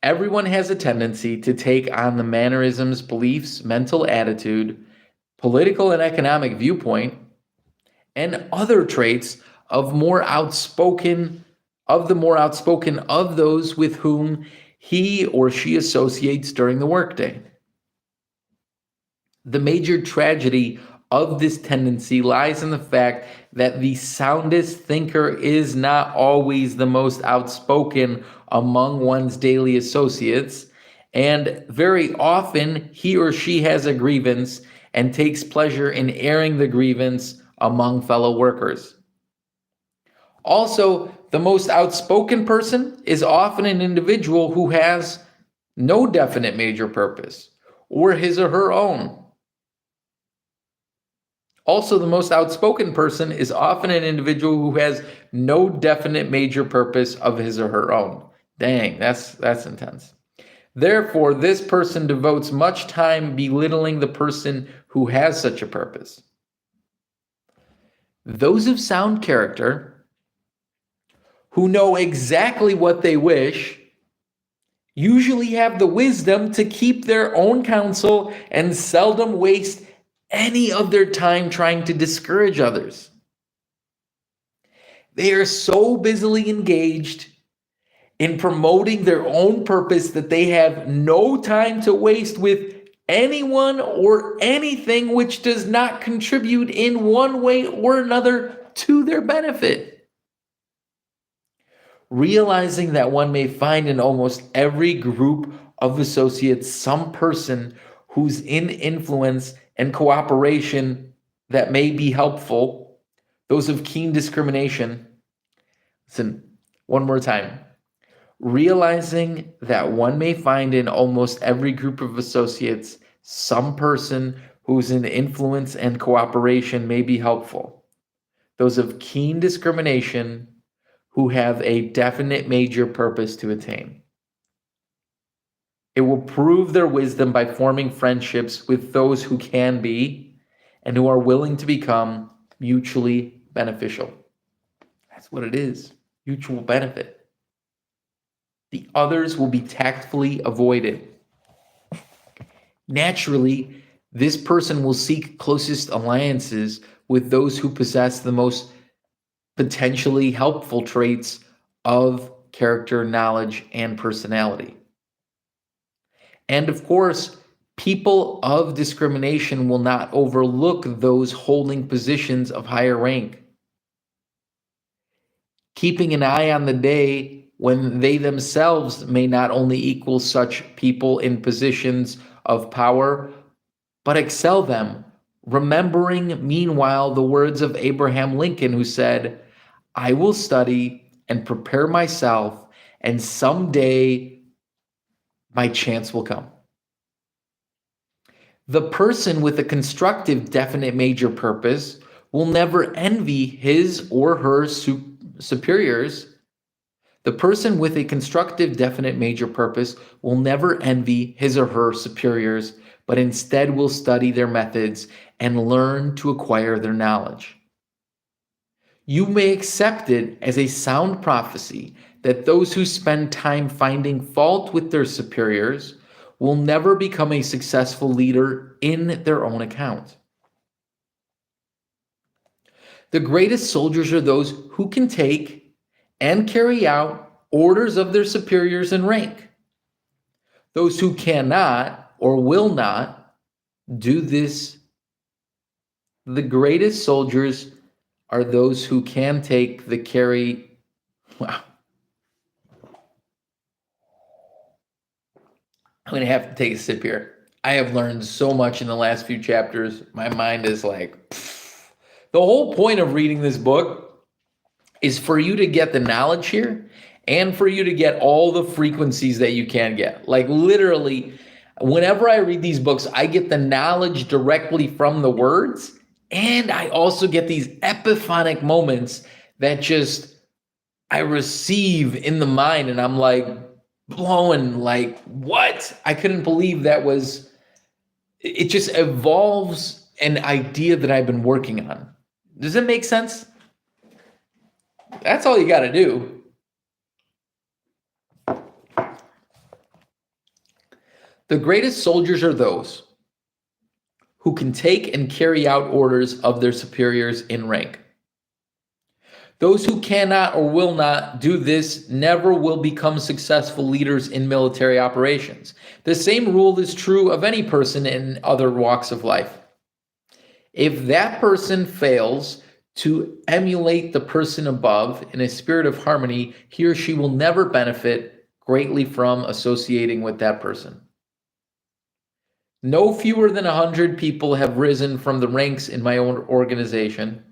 Everyone has a tendency to take on the mannerisms, beliefs, mental attitude, political and economic viewpoint, and other traits of the more outspoken of those with whom he or she associates during the workday. The major tragedy of this tendency lies in the fact that the soundest thinker is not always the most outspoken among one's daily associates, and very often he or she has a grievance and takes pleasure in airing the grievance among fellow workers. Also, the most outspoken person is often an individual who has no definite major purpose, or his or her own. Also, the most outspoken person is often an individual who has no definite major purpose of his or her own. Dang, that's intense. Therefore, this person devotes much time belittling the person who has such a purpose. Those of sound character, who know exactly what they wish, usually have the wisdom to keep their own counsel and seldom waste any of their time trying to discourage others. They are so busily engaged in promoting their own purpose that they have no time to waste with anyone or anything which does not contribute in one way or another to their benefit. Realizing that one may find in almost every group of associates some person who's in influence and cooperation that may be helpful, those of keen discrimination. Listen, one more time. Realizing that one may find in almost every group of associates some person who's in influence and cooperation may be helpful, those of keen discrimination who have a definite major purpose to attain. It will prove their wisdom by forming friendships with those who can be and who are willing to become mutually beneficial. That's what it is, mutual benefit. The others will be tactfully avoided. Naturally, this person will seek closest alliances with those who possess the most potentially helpful traits of character, knowledge, and personality. And of course, people of discrimination will not overlook those holding positions of higher rank. Keeping an eye on the day when they themselves may not only equal such people in positions of power, but excel them, remembering meanwhile the words of Abraham Lincoln, who said, "I will study and prepare myself, and someday my chance will come." The person with a constructive definite major purpose will never envy his or her superiors. The person with a constructive definite major purpose will never envy his or her superiors, but instead will study their methods and learn to acquire their knowledge. You may accept it as a sound prophecy that those who spend time finding fault with their superiors will never become a successful leader in their own account. The greatest soldiers are those who can take and carry out orders of their superiors in rank. Those who cannot or will not do this, the greatest soldiers are those who can take the carry. Wow. I'm going to have to take a sip here. I have learned so much in the last few chapters. My mind is like, pfft. The whole point of reading this book is for you to get the knowledge here and for you to get all the frequencies that you can get. Like literally, whenever I read these books, I get the knowledge directly from the words, and I also get these epiphanic moments that just I receive in the mind, and I'm like blown, like, what? I couldn't believe that was, it just evolves an idea that I've been working on. Does it make sense? That's all you got to do. The greatest soldiers are those who can take and carry out orders of their superiors in rank. Those who cannot or will not do this never will become successful leaders in military operations. The same rule is true of any person in other walks of life. If that person fails to emulate the person above in a spirit of harmony, he or she will never benefit greatly from associating with that person. No fewer than 100 people have risen from the ranks in my own organization.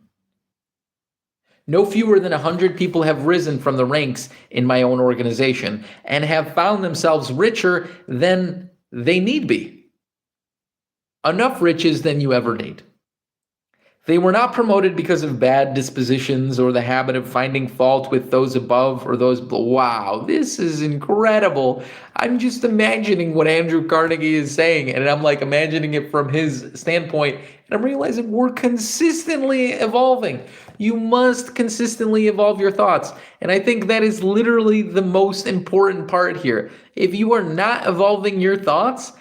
No fewer than 100 people have risen from the ranks in my own organization and have found themselves richer than they need be. Enough riches than you ever need. They were not promoted because of bad dispositions or the habit of finding fault with those above or those below. Wow, this is incredible. I'm just imagining what Andrew Carnegie is saying, and I'm like imagining it from his standpoint, and I'm realizing we're consistently evolving. You must consistently evolve your thoughts, and I think that is literally the most important part here. If you are not evolving your thoughts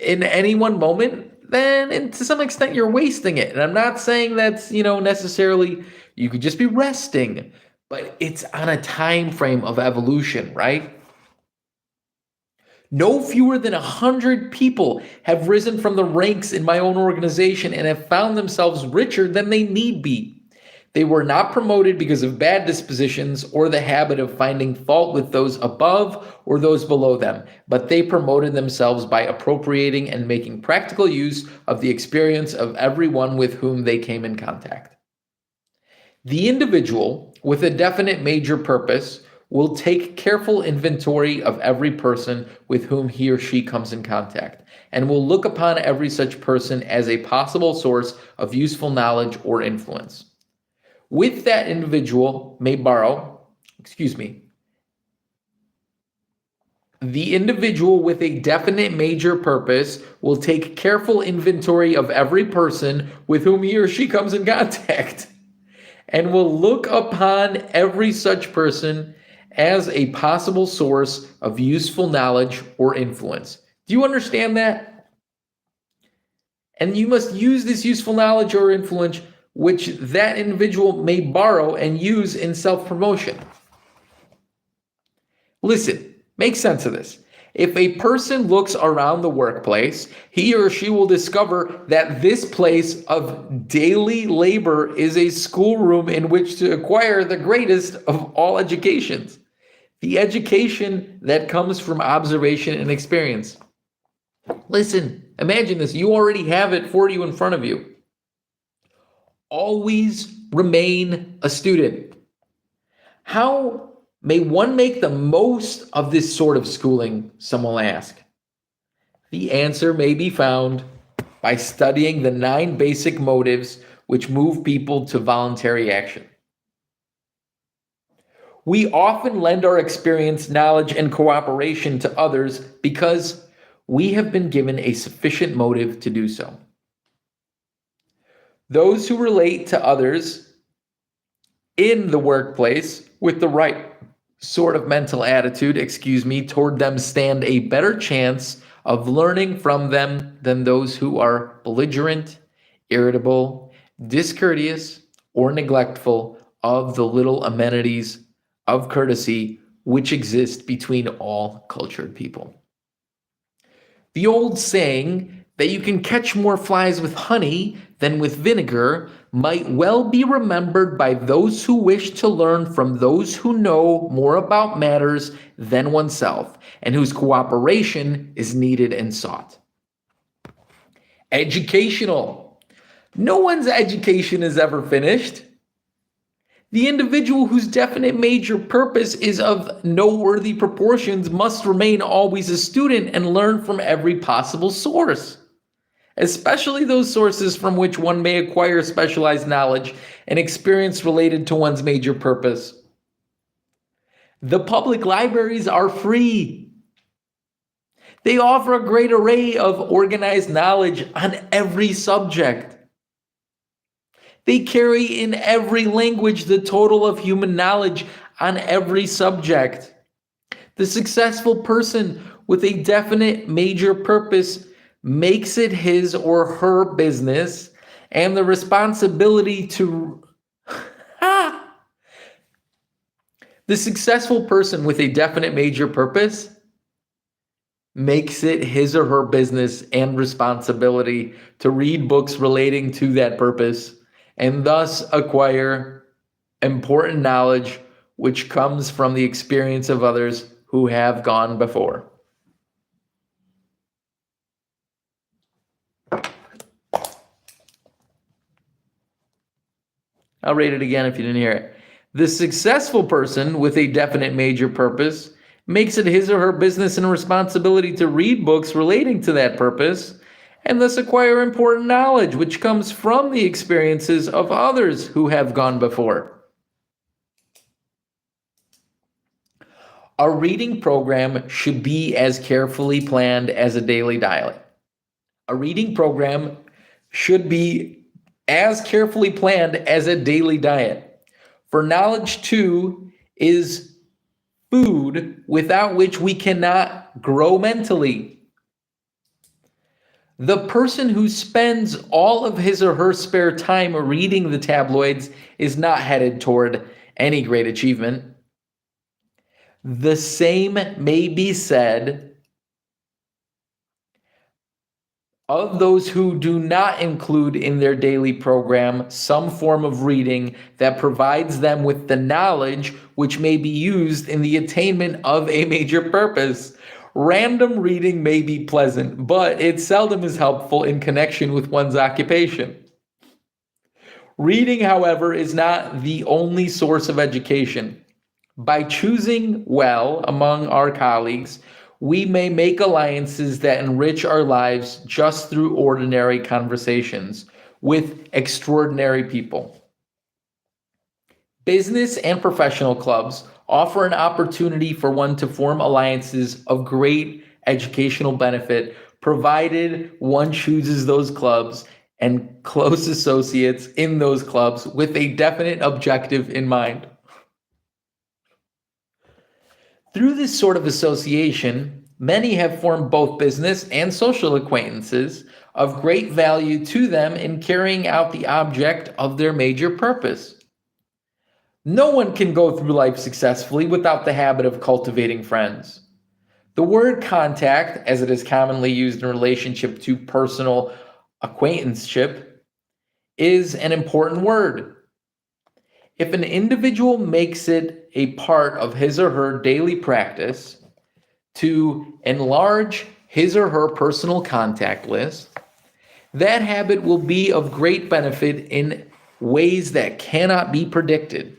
in any one moment, then to some extent you're wasting it. And I'm not saying that's, necessarily, you could just be resting, but it's on a time frame of evolution, right? No fewer than 100 people have risen from the ranks in my own organization and have found themselves richer than they need be. They were not promoted because of bad dispositions or the habit of finding fault with those above or those below them, but they promoted themselves by appropriating and making practical use of the experience of everyone with whom they came in contact. The individual with a definite major purpose will take careful inventory of every person with whom he or she comes in contact, and will look upon every such person as a possible source of useful knowledge or influence. With that individual may borrow, The individual with a definite major purpose will take careful inventory of every person with whom he or she comes in contact and will look upon every such person as a possible source of useful knowledge or influence. Do you understand that? And you must use this useful knowledge or influence which that individual may borrow and use in self-promotion. Listen, make sense of this. If a person looks around the workplace, he or she will discover that this place of daily labor is a schoolroom in which to acquire the greatest of all educations, the education that comes from observation and experience. Listen, imagine this. You already have it for you in front of you. Always remain a student. How may one make the most of this sort of schooling, some will ask. The answer may be found by studying the 9 basic motives which move people to voluntary action. We often lend our experience, knowledge, and cooperation to others because we have been given a sufficient motive to do so. Those who relate to others in the workplace with the right sort of mental attitude, toward them stand a better chance of learning from them than those who are belligerent, irritable, discourteous, or neglectful of the little amenities of courtesy which exist between all cultured people. The old saying that you can catch more flies with honey than with vinegar might well be remembered by those who wish to learn from those who know more about matters than oneself and whose cooperation is needed and sought. Educational. No one's education is ever finished. The individual whose definite major purpose is of noteworthy proportions must remain always a student and learn from every possible source, especially those sources from which one may acquire specialized knowledge and experience related to one's major purpose. The public libraries are free. They offer a great array of organized knowledge on every subject. They carry in every language the total of human knowledge on every subject. The successful person with a definite major purpose makes it his or her business and the responsibility to the successful person with a definite major purpose makes it his or her business and responsibility to read books relating to that purpose and thus acquire important knowledge which comes from the experience of others who have gone before. I'll read it again if you didn't hear it. The successful person with a definite major purpose makes it his or her business and responsibility to read books relating to that purpose and thus acquire important knowledge which comes from the experiences of others who have gone before. A reading program should be as carefully planned as a daily diet. A reading program should be as carefully planned as a daily diet. For knowledge, too, is food without which we cannot grow mentally. The person who spends all of his or her spare time reading the tabloids is not headed toward any great achievement. The same may be said of those who do not include in their daily program some form of reading that provides them with the knowledge which may be used in the attainment of a major purpose. Random reading may be pleasant, but it seldom is helpful in connection with one's occupation. Reading, however, is not the only source of education. By choosing well among our colleagues, we may make alliances that enrich our lives just through ordinary conversations with extraordinary people. Business and professional clubs offer an opportunity for one to form alliances of great educational benefit, provided one chooses those clubs and close associates in those clubs with a definite objective in mind. Through this sort of association, many have formed both business and social acquaintances of great value to them in carrying out the object of their major purpose. No one can go through life successfully without the habit of cultivating friends. The word contact, as it is commonly used in relationship to personal acquaintanceship, is an important word. If an individual makes it a part of his or her daily practice to enlarge his or her personal contact list, that habit will be of great benefit in ways that cannot be predicted.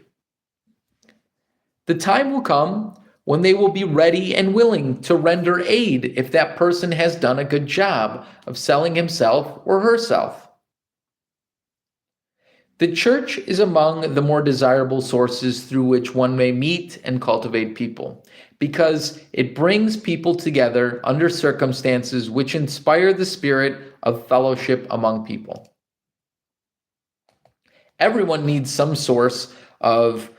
The time will come when they will be ready and willing to render aid if that person has done a good job of selling himself or herself. The church is among the more desirable sources through which one may meet and cultivate people, because it brings people together under circumstances which inspire the spirit of fellowship among people. Everyone needs some source of,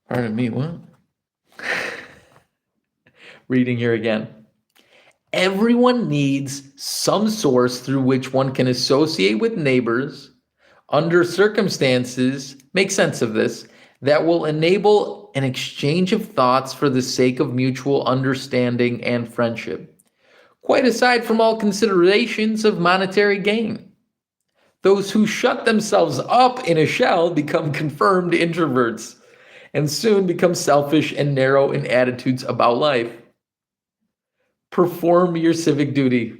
pardon me, what? Reading here again. Everyone needs some source through which one can associate with neighbors under circumstances, make sense of this, that will enable an exchange of thoughts for the sake of mutual understanding and friendship, quite aside from all considerations of monetary gain. Those who shut themselves up in a shell become confirmed introverts and soon become selfish and narrow in attitudes about life. Perform your civic duty.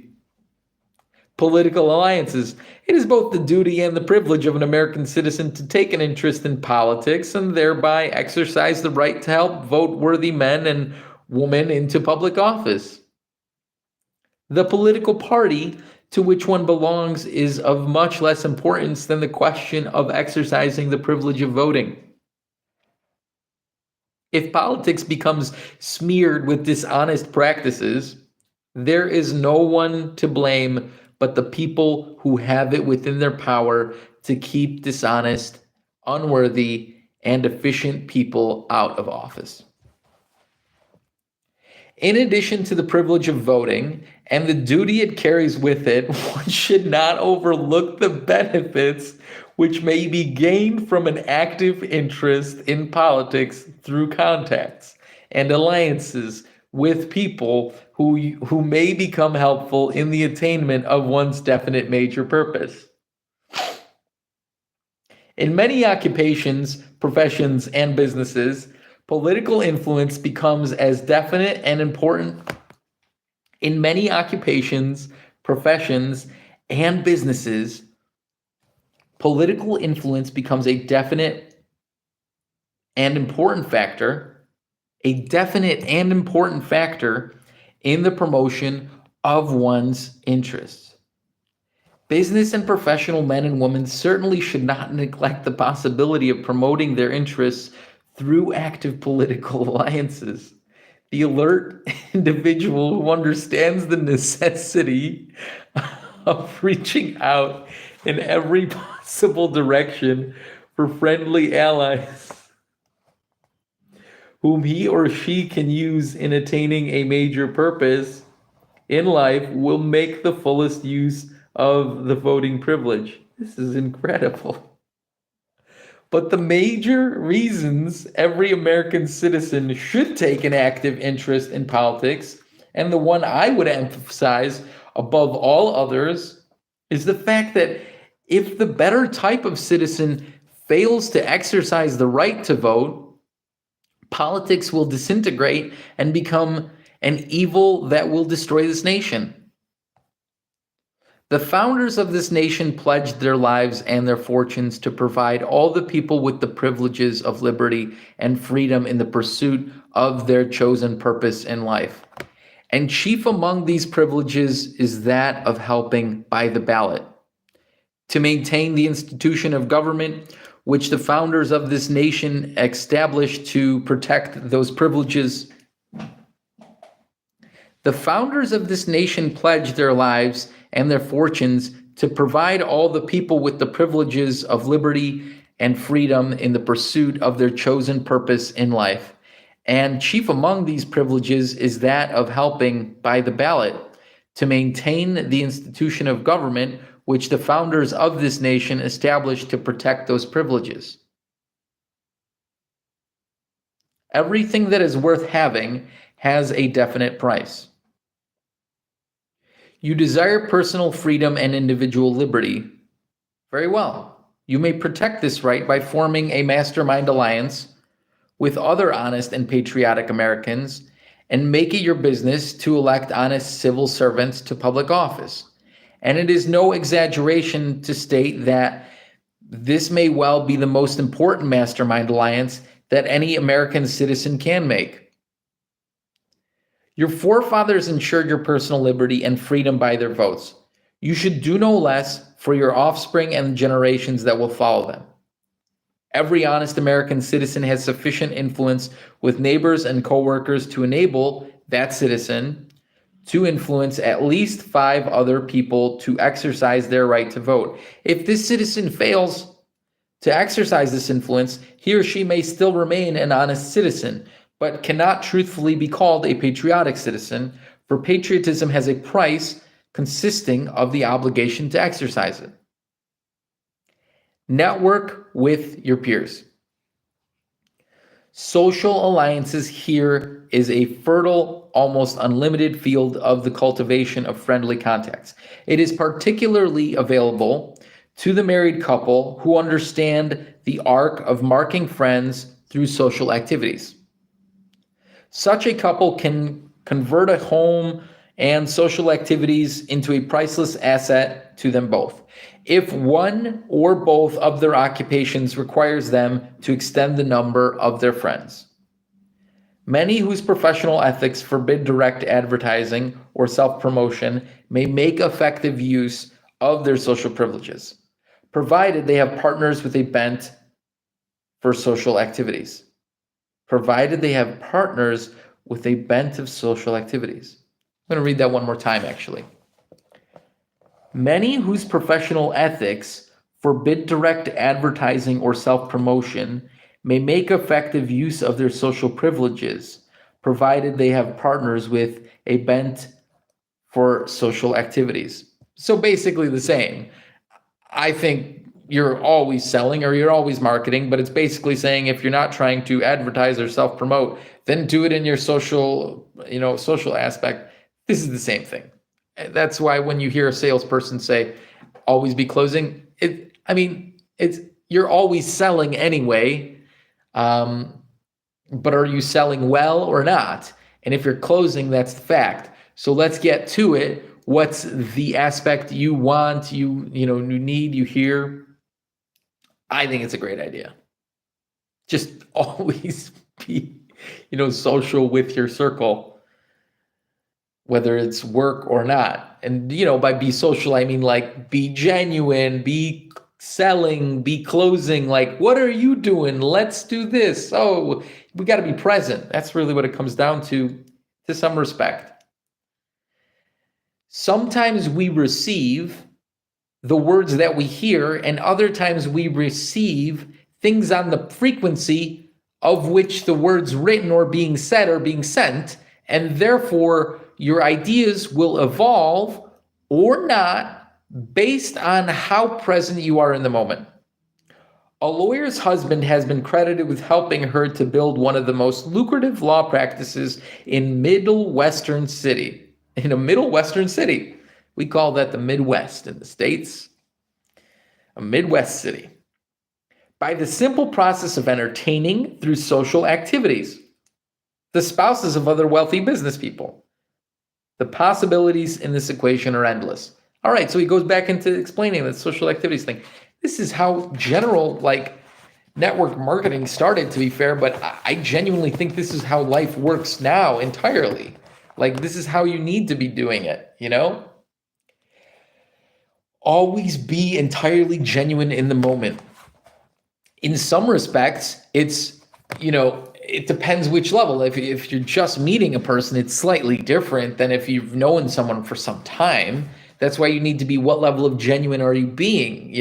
Political alliances. It is both the duty and the privilege of an American citizen to take an interest in politics and thereby exercise the right to help vote worthy men and women into public office. The political party to which one belongs is of much less importance than the question of exercising the privilege of voting. If politics becomes smeared with dishonest practices, there is no one to blame but the people who have it within their power to keep dishonest, unworthy, and efficient people out of office. In addition to the privilege of voting and the duty it carries with it, one should not overlook the benefits which may be gained from an active interest in politics through contacts and alliances with people who may become helpful in the attainment of one's definite major purpose. In many occupations, professions, and businesses, political influence becomes as definite and important. In many occupations, professions, and businesses, political influence becomes a definite and important factor in the promotion of one's interests. Business and professional men and women certainly should not neglect the possibility of promoting their interests through active political alliances. The alert individual who understands the necessity of reaching out in every possible direction for friendly allies whom he or she can use in attaining a major purpose in life will make the fullest use of the voting privilege. This is incredible. But the major reasons every American citizen should take an active interest in politics, and the one I would emphasize above all others, is the fact that if the better type of citizen fails to exercise the right to vote, politics will disintegrate and become an evil that will destroy this nation. The founders of this nation pledged their lives and their fortunes to provide all the people with the privileges of liberty and freedom in the pursuit of their chosen purpose in life. And chief among these privileges is that of helping by the ballot. To maintain the institution of government, which the founders of this nation established to protect those privileges. The founders of this nation pledged their lives and their fortunes to provide all the people with the privileges of liberty and freedom in the pursuit of their chosen purpose in life. And chief among these privileges is that of helping by the ballot to maintain the institution of government which the founders of this nation established to protect those privileges. Everything that is worth having has a definite price. You desire personal freedom and individual liberty. Very well. You may protect this right by forming a mastermind alliance with other honest and patriotic Americans and make it your business to elect honest civil servants to public office. And it is no exaggeration to state that this may well be the most important mastermind alliance that any American citizen can make. Your forefathers ensured your personal liberty and freedom by their votes. You should do no less for your offspring and the generations that will follow them. Every honest American citizen has sufficient influence with neighbors and coworkers to enable that citizen to influence at least 5 other people to exercise their right to vote. If this citizen fails to exercise this influence, he or she may still remain an honest citizen, but cannot truthfully be called a patriotic citizen, for patriotism has a price consisting of the obligation to exercise it. Network with your peers. Social alliances here is a fertile, almost unlimited field of the cultivation of friendly contacts. It is particularly available to the married couple who understand the arc of marking friends through social activities. Such a couple can convert a home and social activities into a priceless asset to them both. If one or both of their occupations requires them to extend the number of their friends. Many whose professional ethics forbid direct advertising or self-promotion may make effective use of their social privileges, provided they have partners with a bent for social activities. Provided they have partners with a bent of social activities. I'm going to read that one more time, actually. Many whose professional ethics forbid direct advertising or self-promotion may make effective use of their social privileges, provided they have partners with a bent for social activities. So basically the same. I think you're always selling or you're always marketing, but it's basically saying if you're not trying to advertise or self-promote, then do it in your social aspect. This is the same thing. That's why when you hear a salesperson say, always be closing, you're always selling anyway, but are you selling well or not? And if you're closing, that's the fact. So let's get to it. What's the aspect you want, you need, you hear? I think it's a great idea. Just always be, social with your circle, whether it's work or not. And, by be social, I mean like be genuine, be selling, be closing. Like, what are you doing? Let's do this. Oh, we got to be present. That's really what it comes down to some respect. Sometimes we receive the words that we hear, and other times we receive things on the frequency of which the words written or being said are being sent, and therefore your ideas will evolve or not based on how present you are in the moment. A lawyer's husband has been credited with helping her to build one of the most lucrative law practices in a Middle Western city. We call that the Midwest in the States, a Midwest city. By the simple process of entertaining through social activities, the spouses of other wealthy business people. The possibilities in this equation are endless. All right, so he goes back into explaining that social activities thing. This is how general, network marketing started, to be fair, but I genuinely think this is how life works now entirely. This is how you need to be doing it, Always be entirely genuine in the moment. in some respects, it's, it depends which level. If you're just meeting a person, it's slightly different than if you've known someone for some time. That's why you need to be, what level of genuine are you being?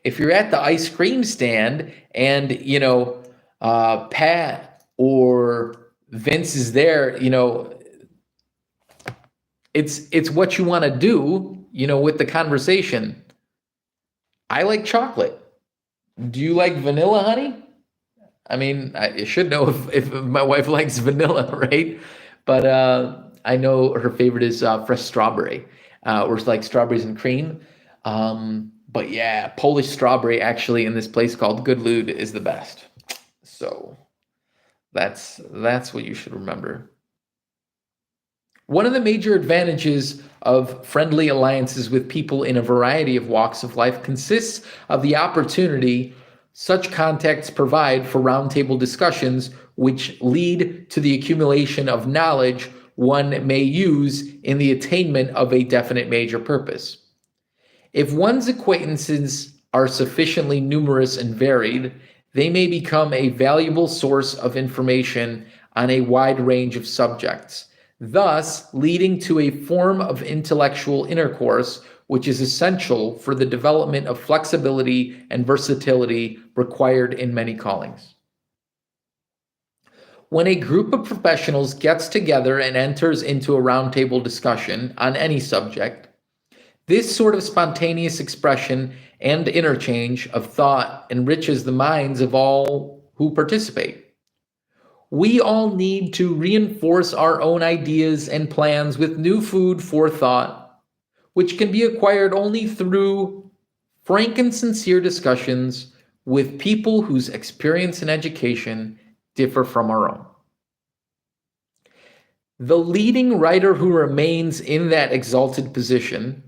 If you're at the ice cream stand and, Pat or Vince is there, it's what you want to do, with the conversation. I like chocolate. Do you like vanilla, honey? I mean, I should know if my wife likes vanilla, right? But I know her favorite is fresh strawberry, or it's like strawberries and cream. But yeah, Polish strawberry actually in this place called Good Lud is the best. So that's what you should remember. One of the major advantages of friendly alliances with people in a variety of walks of life consists of the opportunity such contacts provide for roundtable discussions which lead to the accumulation of knowledge one may use in the attainment of a definite major purpose. If one's acquaintances are sufficiently numerous and varied, they may become a valuable source of information on a wide range of subjects, thus leading to a form of intellectual intercourse which is essential for the development of flexibility and versatility required in many callings. When a group of professionals gets together and enters into a roundtable discussion on any subject, this sort of spontaneous expression and interchange of thought enriches the minds of all who participate. We all need to reinforce our own ideas and plans with new food for thought, which can be acquired only through frank and sincere discussions with people whose experience and education differ from our own. The leading writer who remains in that exalted position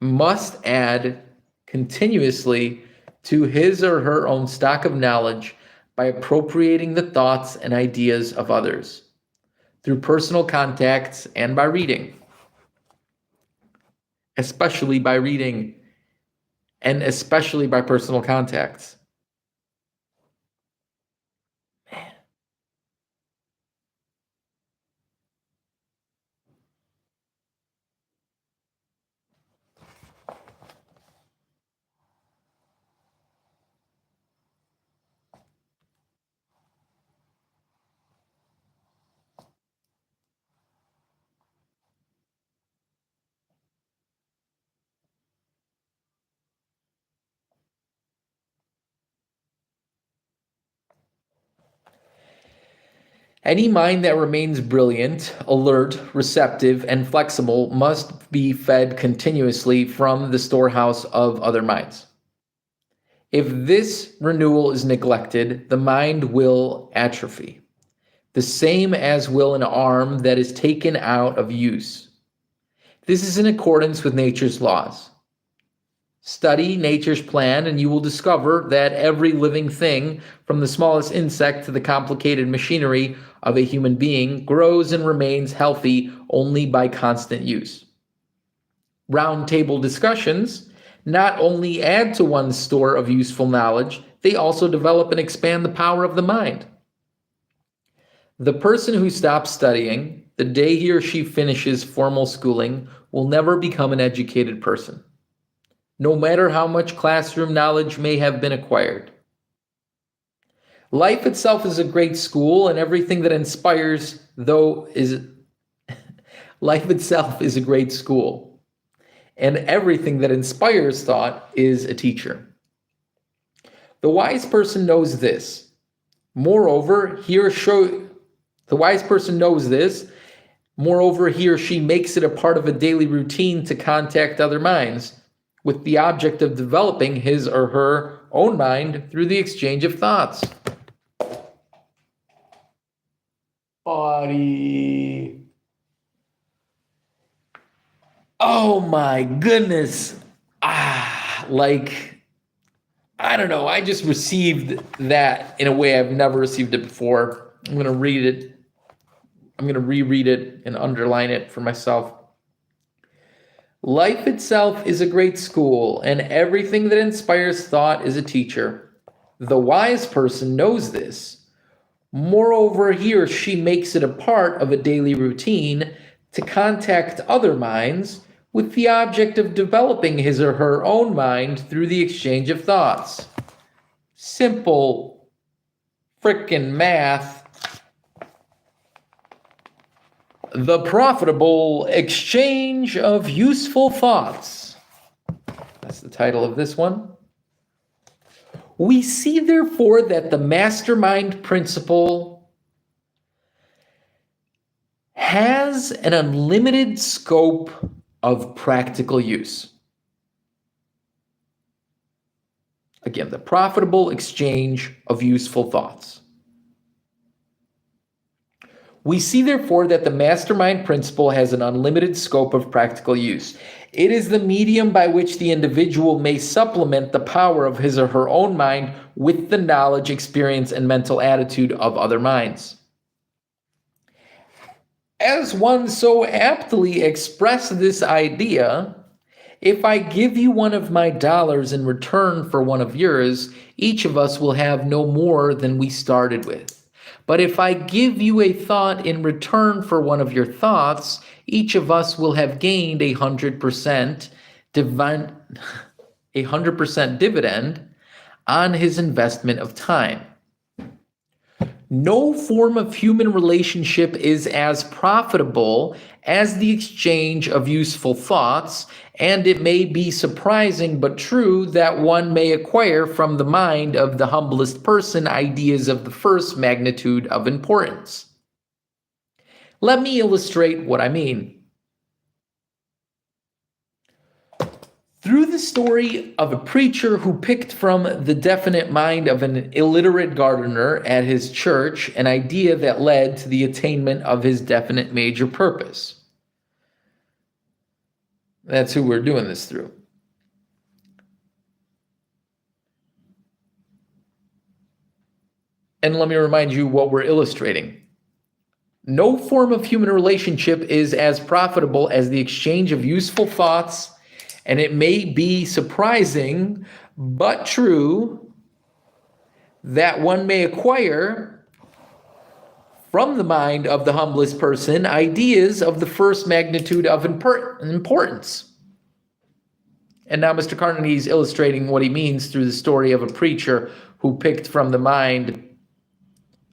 must add continuously to his or her own stock of knowledge by appropriating the thoughts and ideas of others through personal contacts and by reading. Especially by reading, and especially by personal contacts. Man. Any mind that remains brilliant, alert, receptive, and flexible must be fed continuously from the storehouse of other minds. If this renewal is neglected, the mind will atrophy, the same as will an arm that is taken out of use. This is in accordance with nature's laws. Study nature's plan, and you will discover that every living thing, from the smallest insect to the complicated machinery of a human being, grows and remains healthy only by constant use. Round table discussions not only add to one's store of useful knowledge, they also develop and expand the power of the mind. The person who stops studying the day he or she finishes formal schooling will never become an educated person, no matter how much classroom knowledge may have been acquired. Life itself is a great school, and everything that inspires, life itself is a great school, and everything that inspires thought is a teacher. The wise person knows this. Moreover, he or she makes it a part of a daily routine to contact other minds, with the object of developing his or her own mind through the exchange of thoughts. Buddy. Oh my goodness. I don't know. I just received that in a way I've never received it before. I'm going to read it. I'm going to reread it and underline it for myself. Life itself is a great school, and everything that inspires thought is a teacher. The wise person knows this. Moreover, he or she makes it a part of a daily routine to contact other minds with the object of developing his or her own mind through the exchange of thoughts. Simple frickin' math. The profitable exchange of useful thoughts. That's the title of this one. We see, therefore, that the mastermind principle has an unlimited scope of practical use. Again, the profitable exchange of useful thoughts. We see, therefore, that the mastermind principle has an unlimited scope of practical use. It is the medium by which the individual may supplement the power of his or her own mind with the knowledge, experience, and mental attitude of other minds. As one so aptly expressed this idea, if I give you one of my dollars in return for one of yours, each of us will have no more than we started with. But if I give you a thought in return for one of your thoughts, each of us will have gained 100% dividend on his investment of time. No form of human relationship is as profitable as the exchange of useful thoughts, and it may be surprising but true that one may acquire from the mind of the humblest person ideas of the first magnitude of importance. Let me illustrate what I mean. Through the story of a preacher who picked from the definite mind of an illiterate gardener at his church an idea that led to the attainment of his definite major purpose. That's who we're doing this through. And let me remind you what we're illustrating. No form of human relationship is as profitable as the exchange of useful thoughts. And it may be surprising, but true, that one may acquire from the mind of the humblest person ideas of the first magnitude of importance. And now Mr. Carnegie's illustrating what he means through the story of a preacher who picked from the mind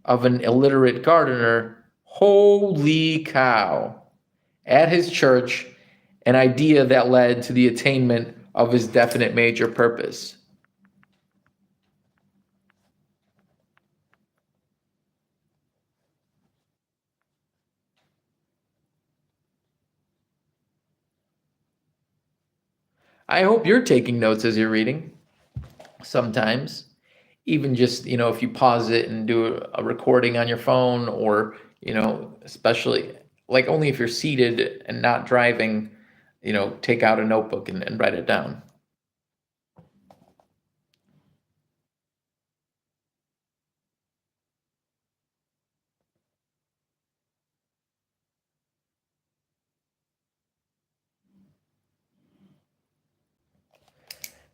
of an illiterate gardener. Holy cow! At his church, an idea that led to the attainment of his definite major purpose. I hope you're taking notes as you're reading. Sometimes, even just, if you pause it and do a recording on your phone, or, especially like only if you're seated and not driving, take out a notebook and write it down.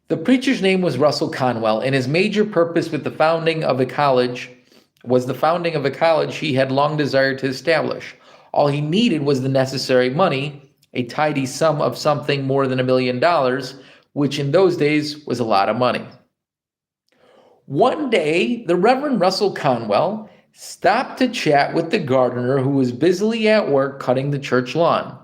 The preacher's name was Russell Conwell, and his major purpose with the founding of a college was the founding of a college he had long desired to establish. All he needed was the necessary money, a tidy sum of something more than $1 million, which in those days was a lot of money. One day, the Reverend Russell Conwell stopped to chat with the gardener who was busily at work cutting the church lawn.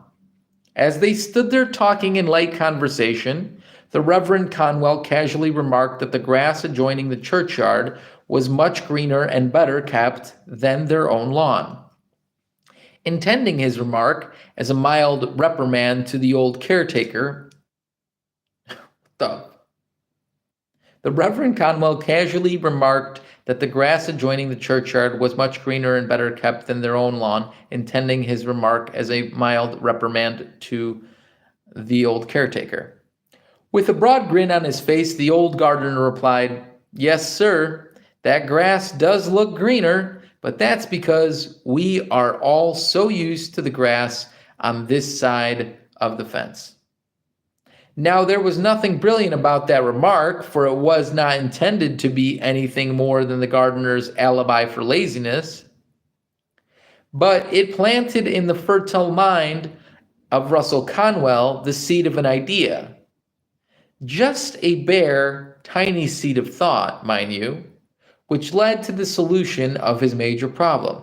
As they stood there talking in light conversation, the Reverend Conwell casually remarked that the grass adjoining the churchyard was much greener and better kept than their own lawn. Intending his remark as a mild reprimand to the old caretaker, the Reverend Conwell casually remarked that the grass adjoining the churchyard was much greener and better kept than their own lawn, intending his remark as a mild reprimand to the old caretaker. With a broad grin on his face, the old gardener replied, "Yes, sir, that grass does look greener, but that's because we are all so used to the grass on this side of the fence." Now, there was nothing brilliant about that remark, for it was not intended to be anything more than the gardener's alibi for laziness, but it planted in the fertile mind of Russell Conwell the seed of an idea. Just a bare, tiny seed of thought, mind you, which led to the solution of his major problem.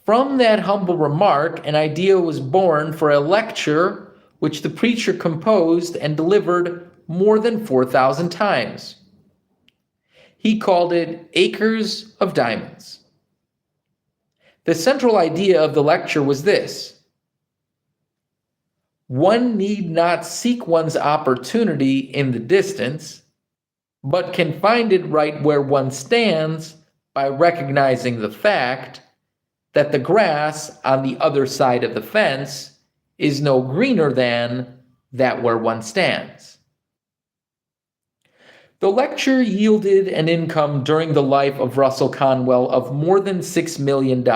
From that humble remark, an idea was born for a lecture which the preacher composed and delivered more than 4,000 times. He called it Acres of Diamonds. The central idea of the lecture was this: one need not seek one's opportunity in the distance, but can find it right where one stands by recognizing the fact that the grass on the other side of the fence is no greener than that where one stands. The lecture yielded an income during the life of Russell Conwell of more than $6 million.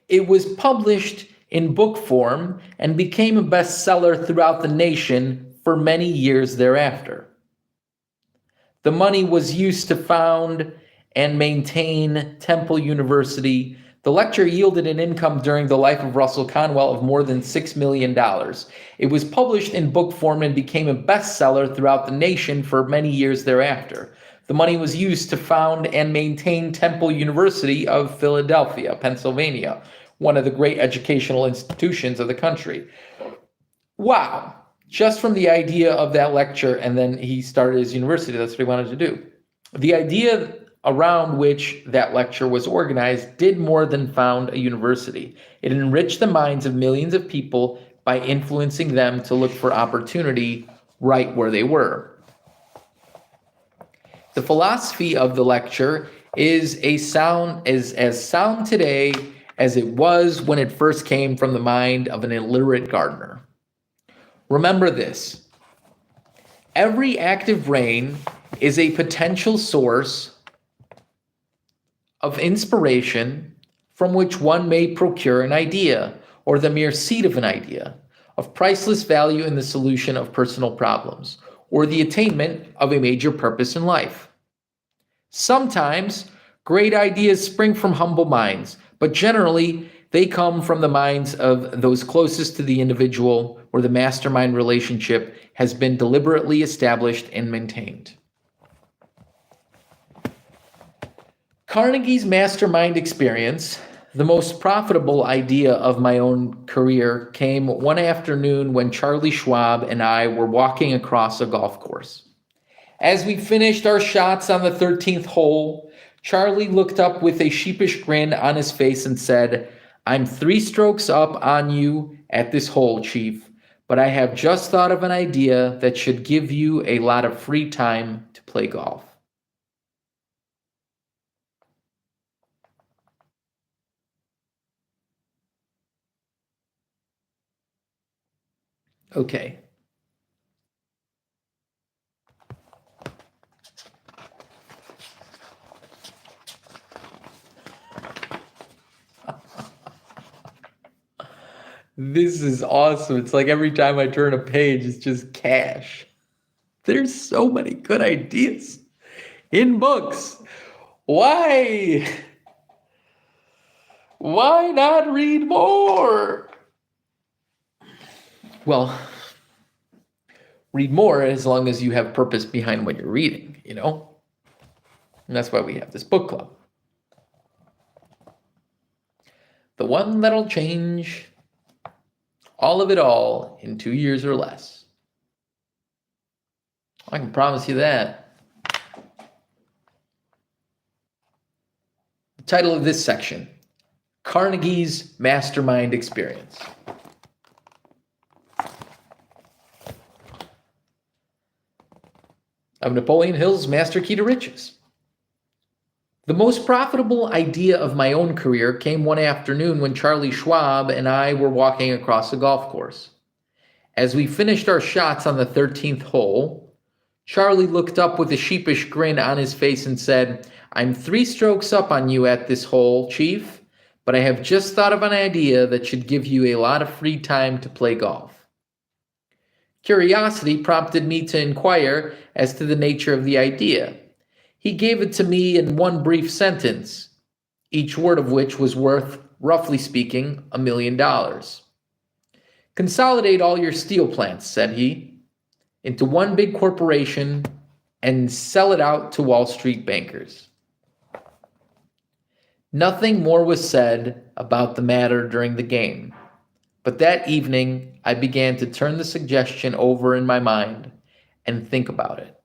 It was published in book form and became a bestseller throughout the nation for many years thereafter. The money was used to found and maintain Temple University. The lecture yielded an income during the life of Russell Conwell of more than $6 million. It was published in book form and became a bestseller throughout the nation for many years thereafter. The money was used to found and maintain Temple University of Philadelphia, Pennsylvania, one of the great educational institutions of the country. Wow. Just from the idea of that lecture, and then he started his university. That's what he wanted to do. The idea around which that lecture was organized did more than found a university. It enriched the minds of millions of people by influencing them to look for opportunity right where they were. The philosophy of the lecture is as sound today as it was when it first came from the mind of an illiterate gardener. Remember this: every active brain is a potential source of inspiration from which one may procure an idea, or the mere seed of an idea, of priceless value in the solution of personal problems, or the attainment of a major purpose in life. Sometimes great ideas spring from humble minds, but generally they come from the minds of those closest to the individual, where the mastermind relationship has been deliberately established and maintained. Carnegie's mastermind experience, the most profitable idea of my own career, came one afternoon when Charlie Schwab and I were walking across a golf course. As we finished our shots on the 13th hole, Charlie looked up with a sheepish grin on his face and said, "I'm 3 strokes up on you at this hole, Chief, but I have just thought of an idea that should give you a lot of free time to play golf." Okay. This is awesome. It's like every time I turn a page, it's just cash. There's so many good ideas in books. Why? Why not read more? Well, read more as long as you have purpose behind what you're reading, you know? And that's why we have this book club. The one that'll change all of it all in 2 years or less. I can promise you that. The title of this section: Carnegie's Mastermind Experience. Of Napoleon Hill's Master Key to Riches. The most profitable idea of my own career came one afternoon when Charlie Schwab and I were walking across a golf course. As we finished our shots on the 13th hole, Charlie looked up with a sheepish grin on his face and said, "I'm 3 strokes up on you at this hole, Chief, but I have just thought of an idea that should give you a lot of free time to play golf. Curiosity prompted me to inquire as to the nature of the idea. He gave it to me in one brief sentence, each word of which was worth, roughly speaking, $1 million. Consolidate all your steel plants, said he, into one big corporation and sell it out to Wall Street bankers. Nothing more was said about the matter during the game, but that evening I began to turn the suggestion over in my mind and think about it.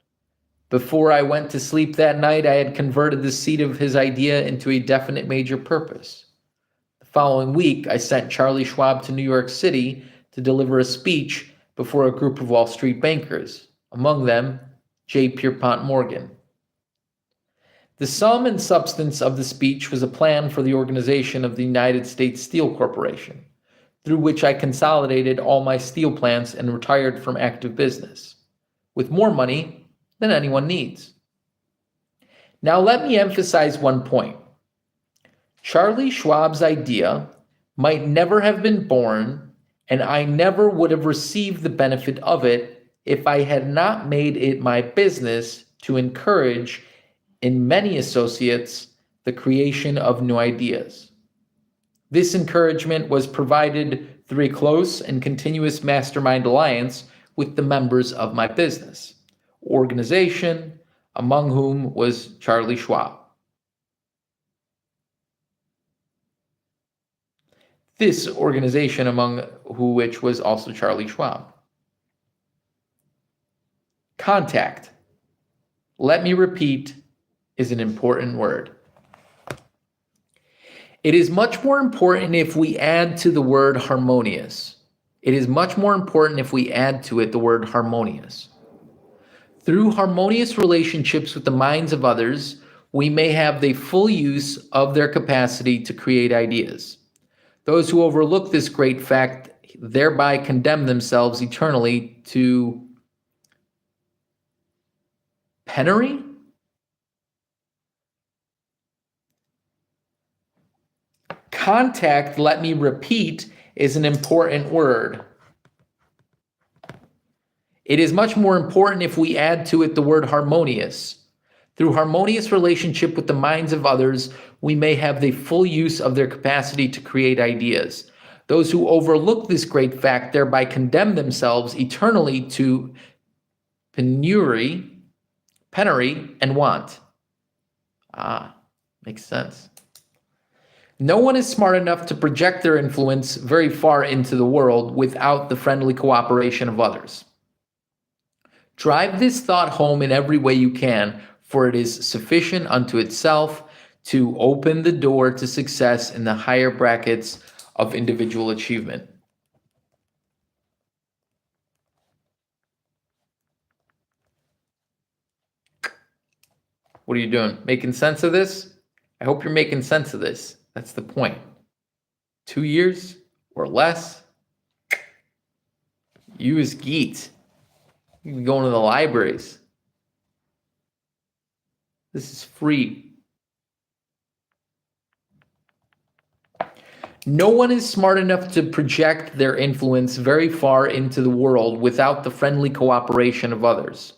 Before I went to sleep that night, I had converted the seed of his idea into a definite major purpose. The following week, I sent Charlie Schwab to New York City to deliver a speech before a group of Wall Street bankers, among them J. Pierpont Morgan. The sum and substance of the speech was a plan for the organization of the United States Steel Corporation, through which I consolidated all my steel plants and retired from active business, with more money than anyone needs. Now let me emphasize one point. Charlie Schwab's idea might never have been born, and I never would have received the benefit of it if I had not made it my business to encourage in many associates the creation of new ideas. This encouragement was provided through a close and continuous mastermind alliance with the members of my business organization, among whom was Charlie Schwab. This organization, among which was also Charlie Schwab. Contact, let me repeat, is an important word. It is much more important if we add to the word harmonious. It is much more important if we add to it the word harmonious. Through harmonious relationships with the minds of others, we may have the full use of their capacity to create ideas. Those who overlook this great fact thereby condemn themselves eternally to penury? Contact, let me repeat, is an important word. It is much more important if we add to it the word harmonious. Through harmonious relationship with the minds of others, we may have the full use of their capacity to create ideas. Those who overlook this great fact thereby condemn themselves eternally to penury, and want. Makes sense. No one is smart enough to project their influence very far into the world without the friendly cooperation of others. Drive this thought home in every way you can, for it is sufficient unto itself to open the door to success in the higher brackets of individual achievement. What are you doing? Making sense of this? I hope you're making sense of this. That's the point. 2 years or less, you as geeks. You can be going to the libraries. This is free. No one is smart enough to project their influence very far into the world without the friendly cooperation of others.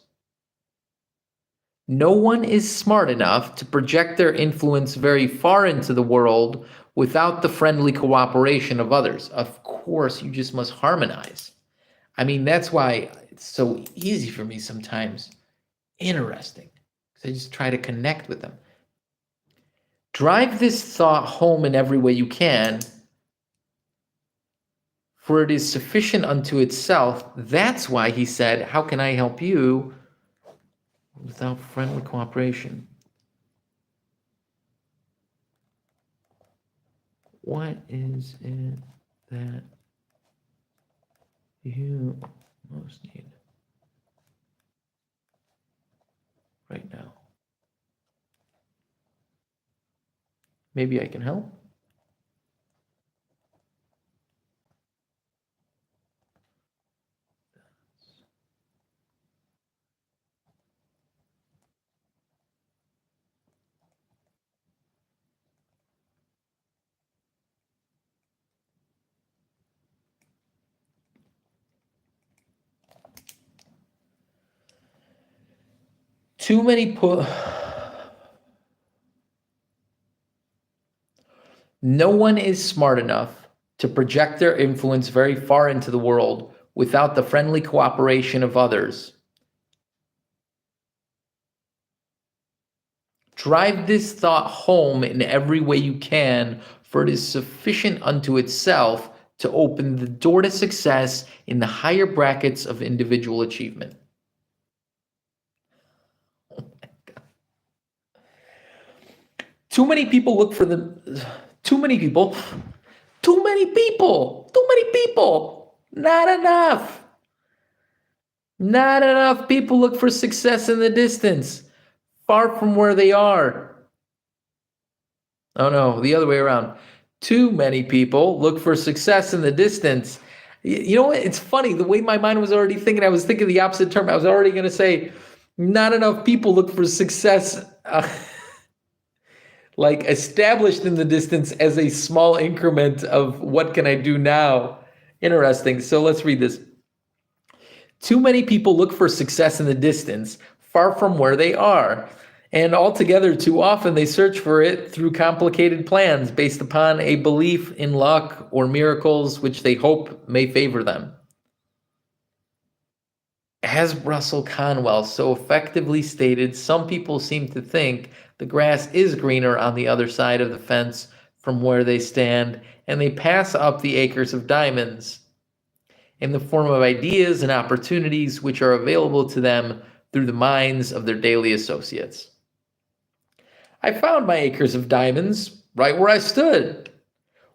No one is smart enough to project their influence very far into the world without the friendly cooperation of others. Of course, you just must harmonize. I mean, that's why it's so easy for me sometimes. Interesting. Because I just try to connect with them. Drive this thought home in every way you can, for it is sufficient unto itself. That's why he said, how can I help you without friendly cooperation? What is it that you most need right now? Maybe I can help. Too many put. No one is smart enough to project their influence very far into the world without the friendly cooperation of others. Drive this thought home in every way you can, for it is sufficient unto itself to open the door to success in the higher brackets of individual achievement. Too many people look for the. Too many people. Too many people. Too many people. Not enough. Not enough people look for success in the distance, far from where they are. Oh no, the other way around. Too many people look for success in the distance. You know what? It's funny. The way my mind was already thinking, I was thinking the opposite term. I was already going to say, not enough people look for success like established in the distance as a small increment of what can I do now. Interesting. So let's read this. Too many people look for success in the distance, far from where they are. And altogether, too often they search for it through complicated plans based upon a belief in luck or miracles which they hope may favor them. As Russell Conwell so effectively stated, some people seem to think the grass is greener on the other side of the fence from where they stand, and they pass up the acres of diamonds in the form of ideas and opportunities which are available to them through the minds of their daily associates. I found my acres of diamonds right where I stood,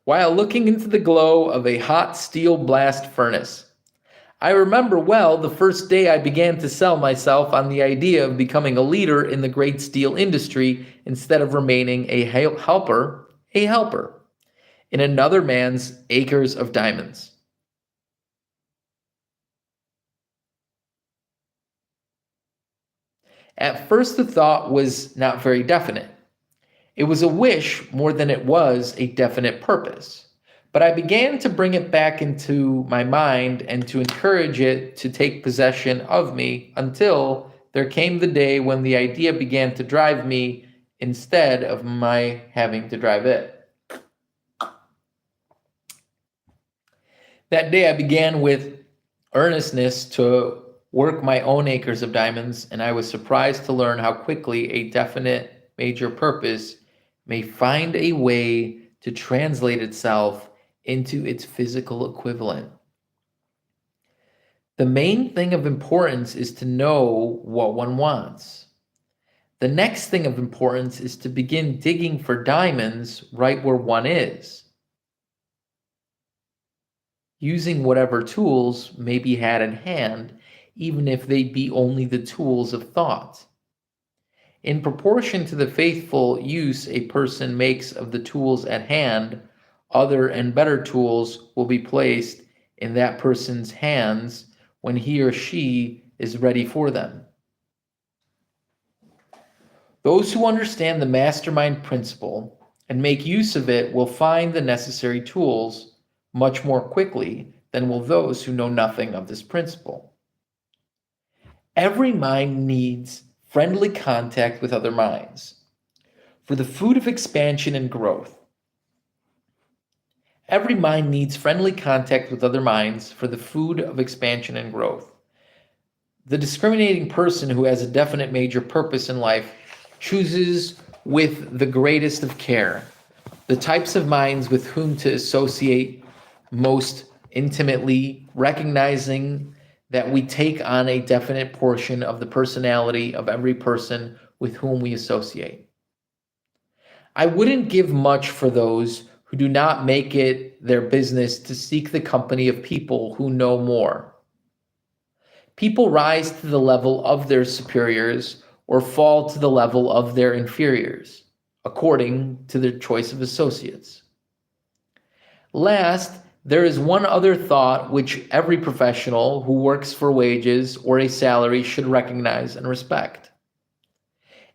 while looking into the glow of a hot steel blast furnace. I remember well the first day I began to sell myself on the idea of becoming a leader in the great steel industry instead of remaining a helper in another man's acres of diamonds. At first, the thought was not very definite. It was a wish more than it was a definite purpose. But I began to bring it back into my mind and to encourage it to take possession of me until there came the day when the idea began to drive me instead of my having to drive it. That day I began with earnestness to work my own acres of diamonds, and I was surprised to learn how quickly a definite major purpose may find a way to translate itself into its physical equivalent. The main thing of importance is to know what one wants. The next thing of importance is to begin digging for diamonds right where one is, using whatever tools may be had in hand, even if they be only the tools of thought. In proportion to the faithful use a person makes of the tools at hand, other and better tools will be placed in that person's hands when he or she is ready for them. Those who understand the mastermind principle and make use of it will find the necessary tools much more quickly than will those who know nothing of this principle. Every mind needs friendly contact with other minds for the food of expansion and growth. Every mind needs friendly contact with other minds for the food of expansion and growth. The discriminating person who has a definite major purpose in life chooses with the greatest of care the types of minds with whom to associate most intimately, recognizing that we take on a definite portion of the personality of every person with whom we associate. I wouldn't give much for those who do not make it their business to seek the company of people who know more. People rise to the level of their superiors or fall to the level of their inferiors, according to their choice of associates. Last, there is one other thought which every professional who works for wages or a salary should recognize and respect.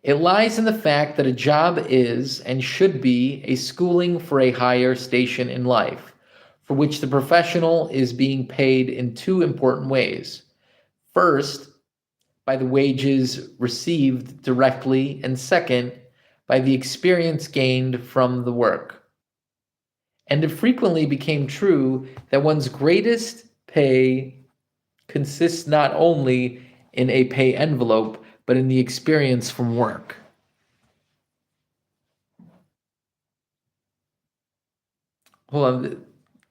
It lies in the fact that a job is and should be a schooling for a higher station in life, for which the professional is being paid in two important ways. First, by the wages received directly, and second, by the experience gained from the work. And it frequently became true that one's greatest pay consists not only in a pay envelope, but in the experience from work. Hold on.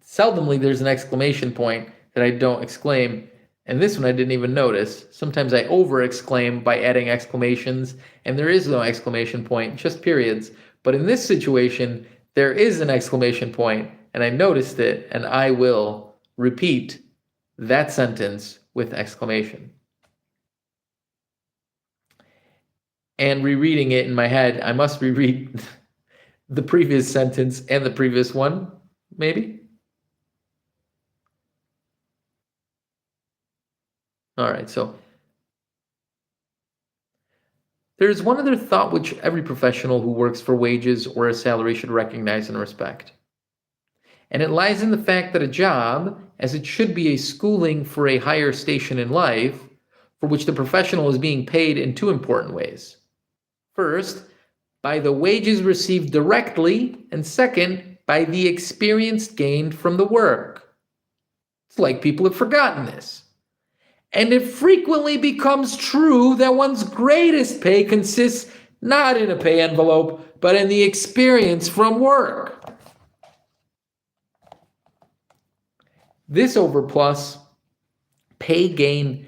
Seldomly there's an exclamation point that I don't exclaim, and this one I didn't even notice. Sometimes I over-exclaim by adding exclamations, and there is no exclamation point, just periods. But in this situation, there is an exclamation point, and I noticed it, and I will repeat that sentence with exclamation. And rereading it in my head, I must reread the previous sentence and the previous one, maybe? All right, so there's one other thought which every professional who works for wages or a salary should recognize and respect. And it lies in the fact that a job, as it should be a schooling for a higher station in life, for which the professional is being paid in two important ways. First, by the wages received directly, and second, by the experience gained from the work. It's like people have forgotten this. And it frequently becomes true that one's greatest pay consists not in a pay envelope, but in the experience from work. This overplus pay gain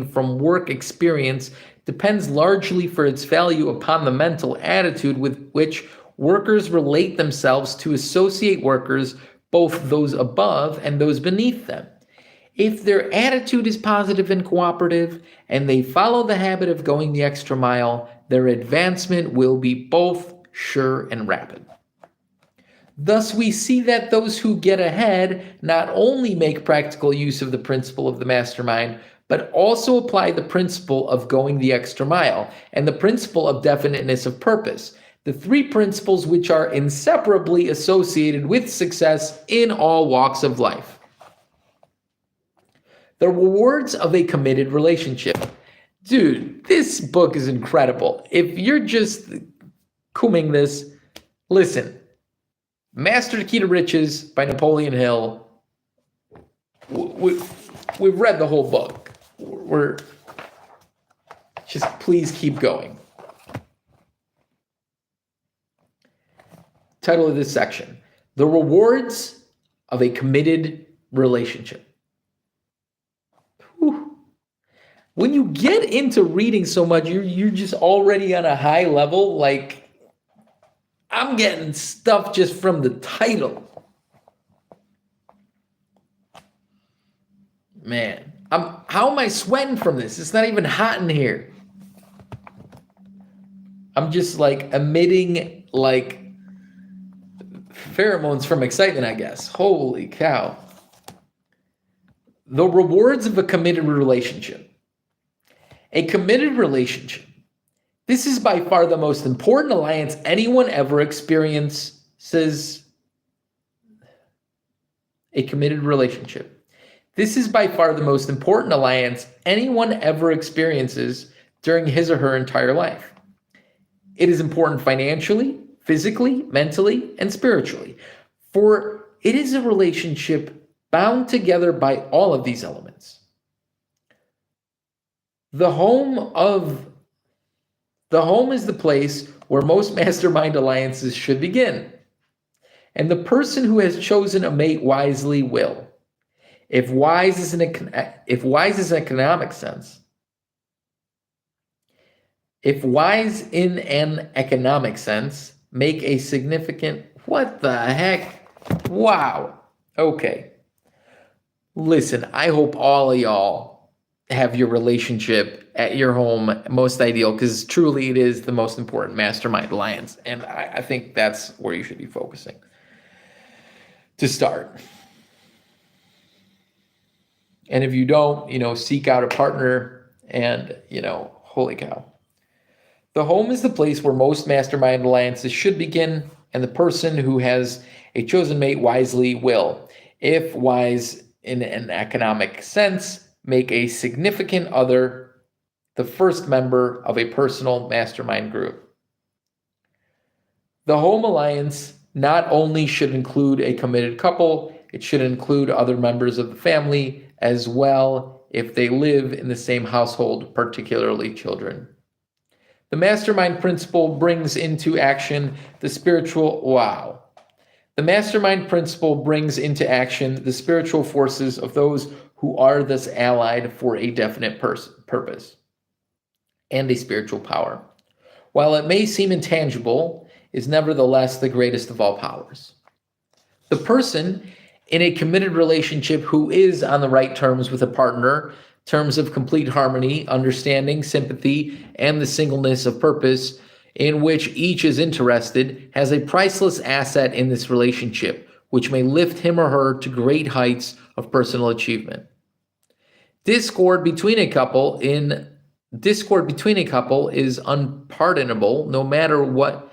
from work experience depends largely for its value upon the mental attitude with which workers relate themselves to associate workers, both those above and those beneath them. If their attitude is positive and cooperative, and they follow the habit of going the extra mile, their advancement will be both sure and rapid. Thus, we see that those who get ahead not only make practical use of the principle of the mastermind, but also apply the principle of going the extra mile and the principle of definiteness of purpose, the three principles which are inseparably associated with success in all walks of life. The rewards of a committed relationship. Dude, this book is incredible. If you're just combing this, listen. Master the Key to Riches by Napoleon Hill. We've read the whole book. We're just please keep going. Title of this section: The Rewards of a Committed Relationship. Whew. When you get into reading so much, you're just already on a high level. Like, I'm getting stuff just from the title. Man, how am I sweating from this? It's not even hot in here. I'm just like emitting like pheromones from excitement, I guess. Holy cow. The rewards of a committed relationship. A committed relationship. This is by far the most important alliance anyone ever experiences. A committed relationship. This is by far the most important alliance anyone ever experiences during his or her entire life. It is important financially, physically, mentally, and spiritually, for it is a relationship bound together by all of these elements. The home is the place where most mastermind alliances should begin. And the person who has chosen a mate wisely will. If wise is an economic sense, make a significant, what the heck? Wow. Okay. Listen, I hope all of y'all have your relationship at your home most ideal, because truly it is the most important mastermind alliance. And I think that's where you should be focusing to start. And if you don't, seek out a partner and, holy cow. The home is the place where most mastermind alliances should begin, and the person who has a chosen mate wisely will. If wise in an economic sense, make a significant other the first member of a personal mastermind group. The home alliance not only should include a committed couple, it should include other members of the family as well if they live in the same household, particularly children. The mastermind principle brings into action the spiritual The mastermind principle brings into action the spiritual forces of those who are thus allied for a definite purpose and a spiritual power. While it may seem intangible, is nevertheless the greatest of all powers. The person in a committed relationship who is on the right terms with a partner, terms of complete harmony, understanding, sympathy, and the singleness of purpose in which each is interested, has a priceless asset in this relationship, which may lift him or her to great heights of personal achievement. Discord between a couple is unpardonable, no matter what.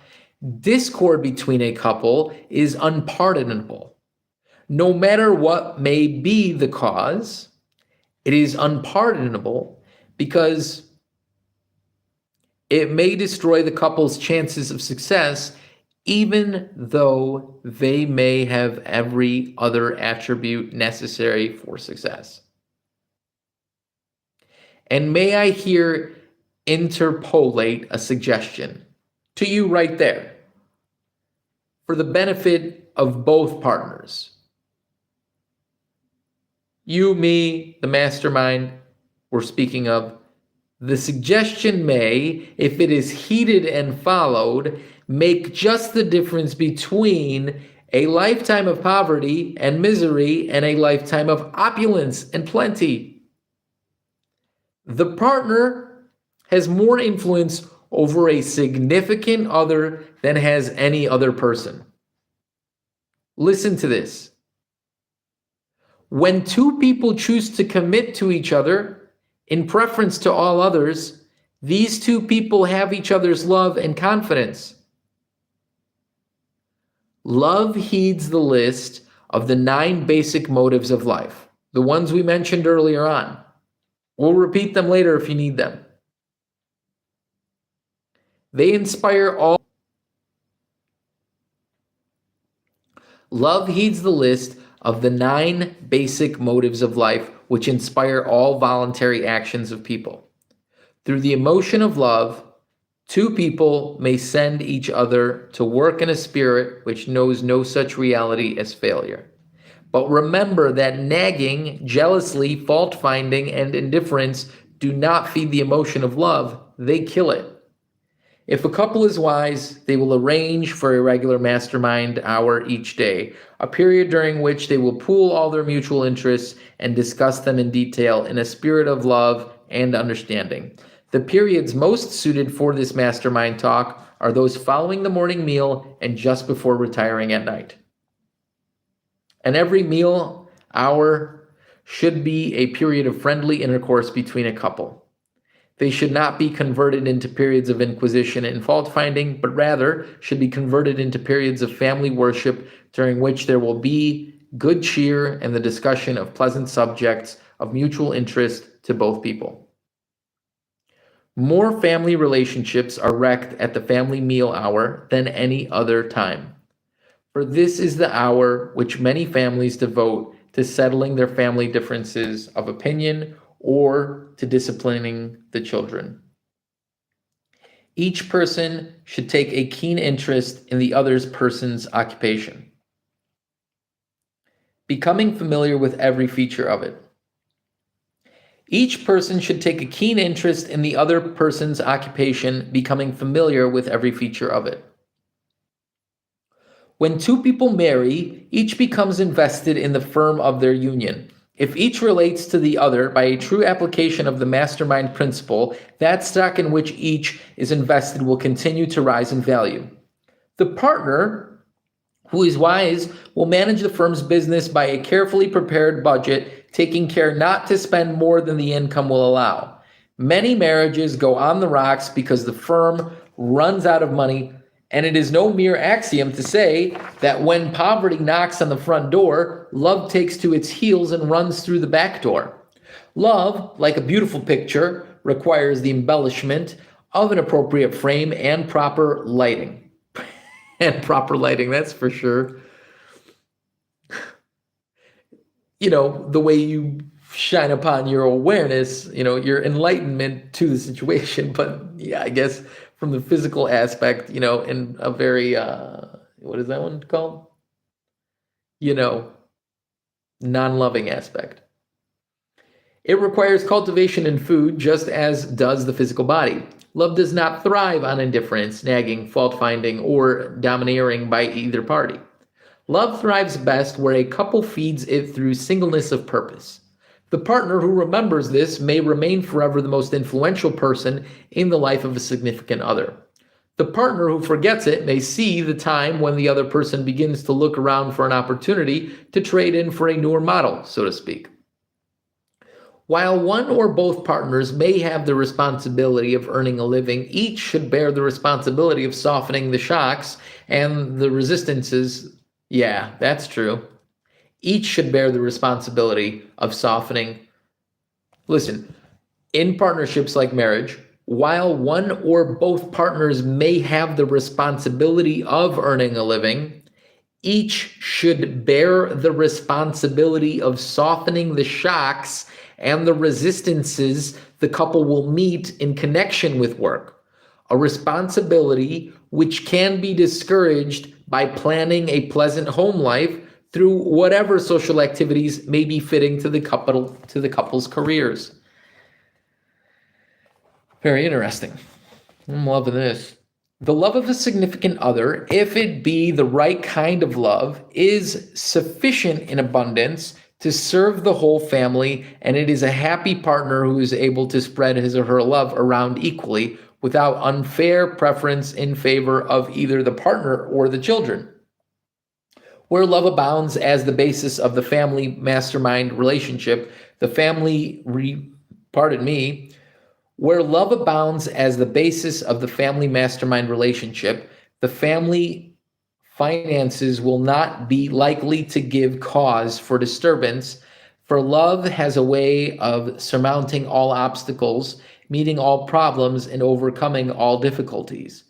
Discord between a couple is unpardonable. No matter what may be the cause, it is unpardonable because it may destroy the couple's chances of success, even though they may have every other attribute necessary for success. And may I here interpolate a suggestion to you right there for the benefit of both partners. You, me, the mastermind we're speaking of. The suggestion may, if it is heeded and followed, make just the difference between a lifetime of poverty and misery and a lifetime of opulence and plenty. The partner has more influence over a significant other than has any other person. Listen to this. When two people choose to commit to each other in preference to all others, these two people have each other's love and confidence. Love heeds the list of the 9 basic motives of life, the ones we mentioned earlier on. We'll repeat them later if you need them. They inspire all. Love heeds the list of the 9 basic motives of life, which inspire all voluntary actions of people. Through the emotion of love, two people may send each other to work in a spirit which knows no such reality as failure. But remember that nagging, jealousy, fault-finding, and indifference do not feed the emotion of love, they kill it. If a couple is wise, they will arrange for a regular mastermind hour each day, a period during which they will pool all their mutual interests and discuss them in detail in a spirit of love and understanding. The periods most suited for this mastermind talk are those following the morning meal and just before retiring at night. And every meal hour should be a period of friendly intercourse between a couple. They should not be converted into periods of inquisition and fault-finding, but rather should be converted into periods of family worship during which there will be good cheer and the discussion of pleasant subjects of mutual interest to both people. More family relationships are wrecked at the family meal hour than any other time, for this is the hour which many families devote to settling their family differences of opinion or to disciplining the children. Each person should take a keen interest in the other person's occupation, becoming familiar with every feature of it. Each person should take a keen interest in the other person's occupation, becoming familiar with every feature of it. When two people marry, each becomes invested in the firm of their union. If each relates to the other by a true application of the mastermind principle, that stock in which each is invested will continue to rise in value. The partner, who is wise, will manage the firm's business by a carefully prepared budget, taking care not to spend more than the income will allow. Many marriages go on the rocks because the firm runs out of money, and it is no mere axiom to say that when poverty knocks on the front door, love takes to its heels and runs through the back door. Love, like a beautiful picture, requires the embellishment of an appropriate frame and proper lighting. And proper lighting, that's for sure. The way you shine upon your awareness, your enlightenment to the situation. But yeah, I guess from the physical aspect, in a very, what is that one called? Non-loving aspect. It requires cultivation in food just as does the physical body. Love does not thrive on indifference, nagging, fault-finding, or domineering by either party. Love thrives best where a couple feeds it through singleness of purpose. The partner who remembers this may remain forever the most influential person in the life of a significant other. The partner who forgets it may see the time when the other person begins to look around for an opportunity to trade in for a newer model, so to speak. While one or both partners may have the responsibility of earning a living, each should bear the responsibility of softening the shocks and the resistances. Yeah, that's true. Each should bear the responsibility of softening. Listen, in partnerships like marriage, while one or both partners may have the responsibility of earning a living, each should bear the responsibility of softening the shocks and the resistances the couple will meet in connection with work, a responsibility which can be discouraged by planning a pleasant home life through whatever social activities may be fitting to the couple's careers. Very interesting. I'm loving this. The love of a significant other, if it be the right kind of love, is sufficient in abundance to serve the whole family, and it is a happy partner who is able to spread his or her love around equally without unfair preference in favor of either the partner or the children. Where love abounds as the basis of the family mastermind relationship, where love abounds as the basis of the family mastermind relationship, the family finances will not be likely to give cause for disturbance, for love has a way of surmounting all obstacles, meeting all problems, and overcoming all difficulties.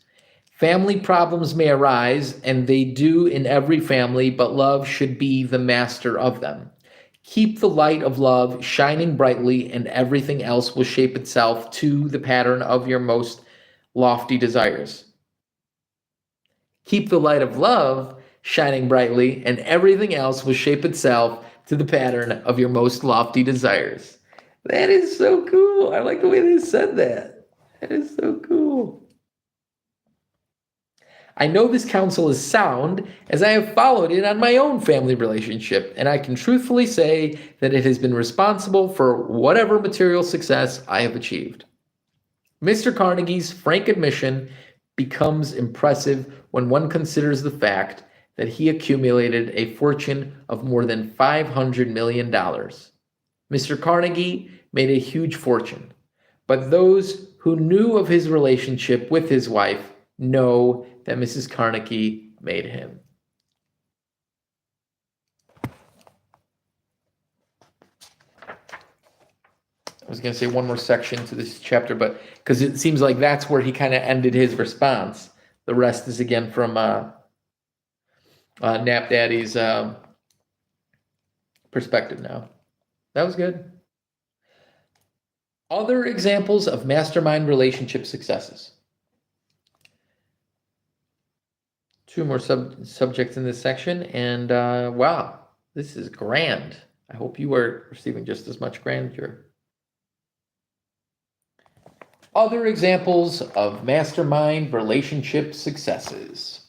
Family problems may arise, and they do in every family, but love should be the master of them. Keep the light of love shining brightly, and everything else will shape itself to the pattern of your most lofty desires. Keep the light of love shining brightly, and everything else will shape itself to the pattern of your most lofty desires. That is so cool. I like the way they said that. That is so cool. I know this counsel is sound, as I have followed it on my own family relationship, and I can truthfully say that it has been responsible for whatever material success I have achieved. Mr. Carnegie's frank admission becomes impressive when one considers the fact that he accumulated a fortune of more than $500 million. Mr. Carnegie made a huge fortune, but those who knew of his relationship with his wife know that Mrs. Carnegie made him. I was going to say one more section to this chapter, but because it seems like that's where he kind of ended his response. The rest is again from Nap Daddy's perspective now. That was good. Other examples of mastermind relationship successes. Two more subjects in this section, and wow, this is grand. I hope you are receiving just as much grandeur. Other examples of mastermind relationship successes.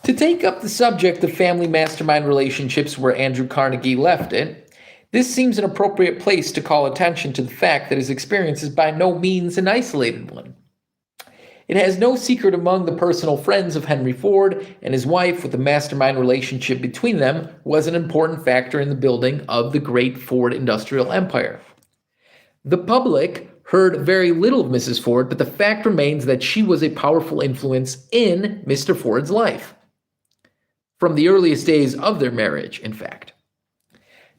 To take up the subject of family mastermind relationships where Andrew Carnegie left it, this seems an appropriate place to call attention to the fact that his experience is by no means an isolated one. It has no secret among the personal friends of Henry Ford and his wife that the mastermind relationship between them was an important factor in the building of the great Ford industrial empire. The public heard very little of Mrs. Ford, but the fact remains that she was a powerful influence in Mr. Ford's life. From the earliest days of their marriage, in fact.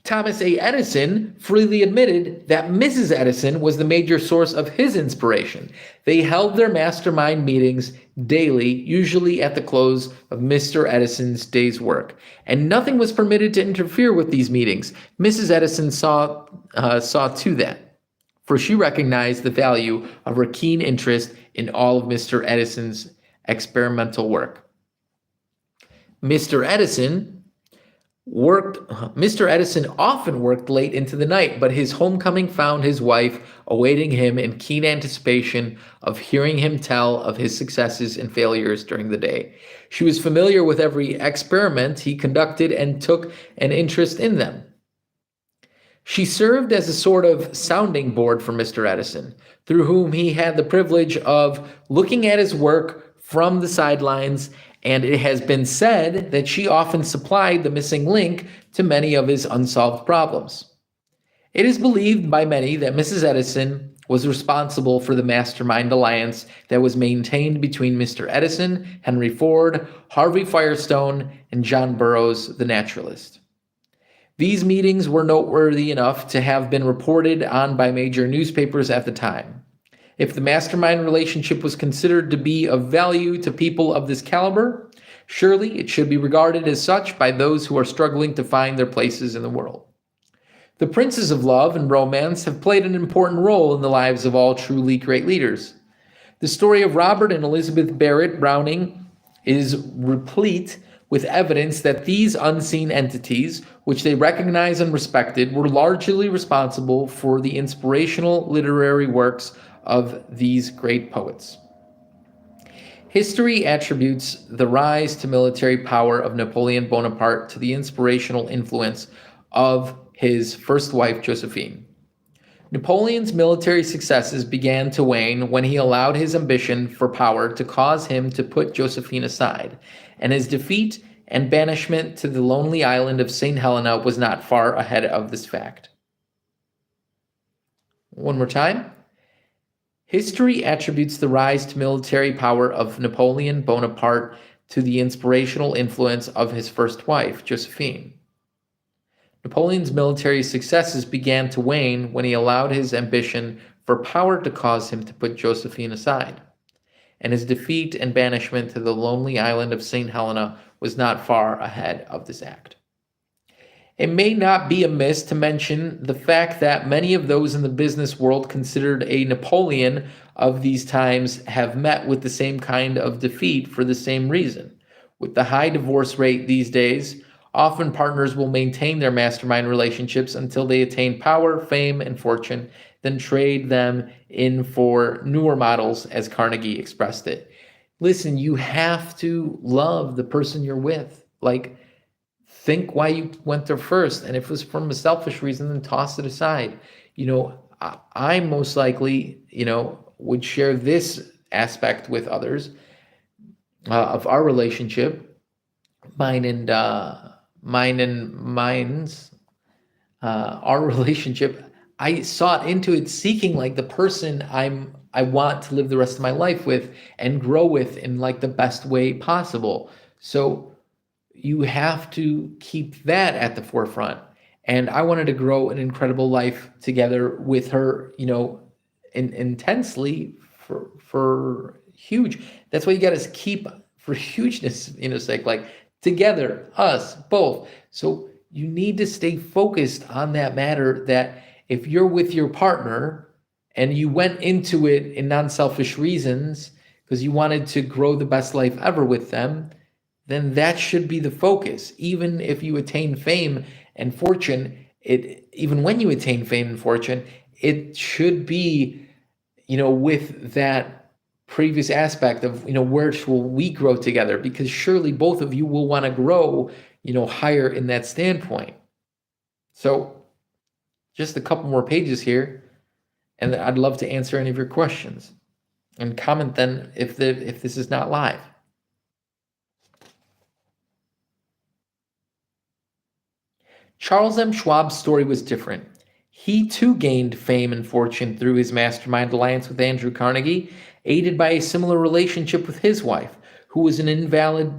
Thomas A. Edison freely admitted that Mrs. Edison was the major source of his inspiration. They held their mastermind meetings daily, usually at the close of Mr. Edison's day's work, and nothing was permitted to interfere with these meetings. Mrs. Edison saw to that, for she recognized the value of her keen interest in all of Mr. Edison's experimental work. Mr. Edison often worked late into the night, but his homecoming found his wife awaiting him in keen anticipation of hearing him tell of his successes and failures during the day. She was familiar with every experiment he conducted and took an interest in them. She served as a sort of sounding board for Mr. Edison, through whom he had the privilege of looking at his work from the sidelines, and it has been said that she often supplied the missing link to many of his unsolved problems. It is believed by many that Mrs. Edison was responsible for the mastermind alliance that was maintained between Mr. Edison, Henry Ford, Harvey Firestone, and John Burroughs, the naturalist. These meetings were noteworthy enough to have been reported on by major newspapers at the time. If the mastermind relationship was considered to be of value to people of this caliber, surely it should be regarded as such by those who are struggling to find their places in the world. The princes of love and romance have played an important role in the lives of all truly great leaders. The story of Robert and Elizabeth Barrett Browning is replete with evidence that these unseen entities, which they recognized and respected, were largely responsible for the inspirational literary works of these great poets. History attributes the rise to military power of Napoleon Bonaparte to the inspirational influence of his first wife, Josephine. Napoleon's military successes began to wane when he allowed his ambition for power to cause him to put Josephine aside, and his defeat and banishment to the lonely island of St. Helena was not far ahead of this fact. One more time. History attributes the rise to military power of Napoleon Bonaparte to the inspirational influence of his first wife, Josephine. Napoleon's military successes began to wane when he allowed his ambition for power to cause him to put Josephine aside, and his defeat and banishment to the lonely island of St. Helena was not far ahead of this act. It may not be amiss to mention the fact that many of those in the business world considered a Napoleon of these times have met with the same kind of defeat for the same reason. With the high divorce rate these days, often partners will maintain their mastermind relationships until they attain power, fame, and fortune, then trade them in for newer models, as Carnegie expressed it. Listen, you have to love the person you're with. Like, think why you went there first. And if it was from a selfish reason, then toss it aside. I most likely, would share this aspect with others of our relationship, our relationship. I sought into it seeking like the person I want to live the rest of my life with and grow with in like the best way possible. So you have to keep that at the forefront. And I wanted to grow an incredible life together with her, intensely for huge. That's why you got to keep for hugeness, sake, like together, us both. So you need to stay focused on that matter, that if you're with your partner and you went into it in non-selfish reasons because you wanted to grow the best life ever with them, then that should be the focus. Even if you attain fame and fortune, even when you attain fame and fortune, it should be, with that previous aspect of, where will we grow together? Because surely both of you will want to grow, higher in that standpoint. So just a couple more pages here, and I'd love to answer any of your questions. And comment then if this is not live. Charles M. Schwab's story was different. He too gained fame and fortune through his mastermind alliance with Andrew Carnegie, aided by a similar relationship with his wife, who was an invalid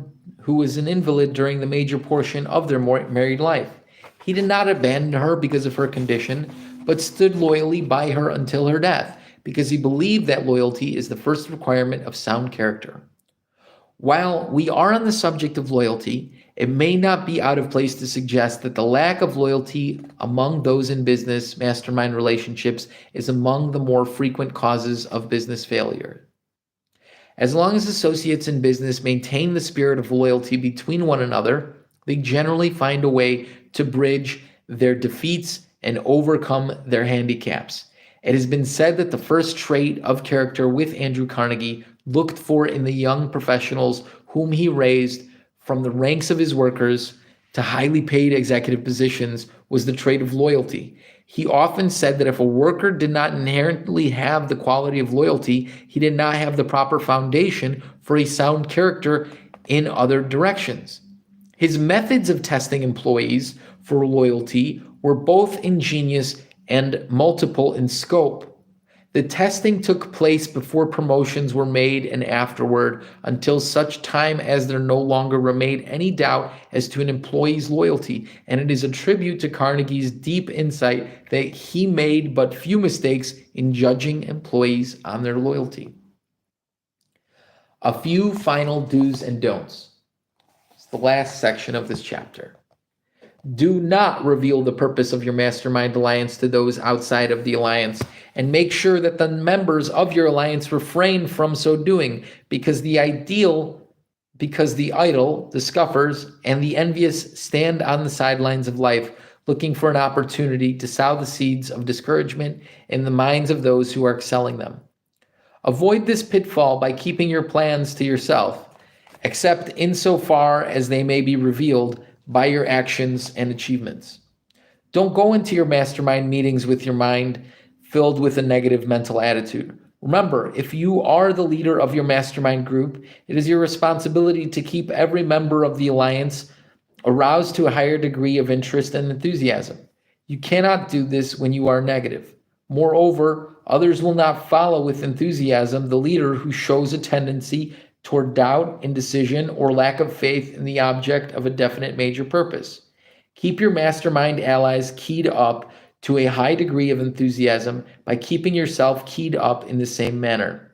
during the major portion of their married life. He did not abandon her because of her condition, but stood loyally by her until her death, because he believed that loyalty is the first requirement of sound character. While we are on the subject of loyalty, it may not be out of place to suggest that the lack of loyalty among those in business mastermind relationships is among the more frequent causes of business failure. As long as associates in business maintain the spirit of loyalty between one another, they generally find a way to bridge their defeats and overcome their handicaps. It has been said that the first trait of character with Andrew Carnegie looked for in the young professionals whom he raised from the ranks of his workers to highly paid executive positions was the trait of loyalty. He often said that if a worker did not inherently have the quality of loyalty, he did not have the proper foundation for a sound character in other directions. His methods of testing employees for loyalty were both ingenious and multiple in scope. The testing took place before promotions were made and afterward, until such time as there no longer remained any doubt as to an employee's loyalty, and it is a tribute to Carnegie's deep insight that he made but few mistakes in judging employees on their loyalty. A few final do's and don'ts. It's the last section of this chapter. Do not reveal the purpose of your mastermind alliance to those outside of the alliance, and make sure that the members of your alliance refrain from so doing, because the idle, the scoffers, and the envious stand on the sidelines of life, looking for an opportunity to sow the seeds of discouragement in the minds of those who are excelling them. Avoid this pitfall by keeping your plans to yourself, except insofar as they may be revealed by your actions and achievements. Don't go into your mastermind meetings with your mind filled with a negative mental attitude. Remember, if you are the leader of your mastermind group, it is your responsibility to keep every member of the alliance aroused to a higher degree of interest and enthusiasm. You cannot do this when you are negative. Moreover, others will not follow with enthusiasm the leader who shows a tendency toward doubt, indecision, or lack of faith in the object of a definite major purpose. Keep your mastermind allies keyed up to a high degree of enthusiasm by keeping yourself keyed up in the same manner.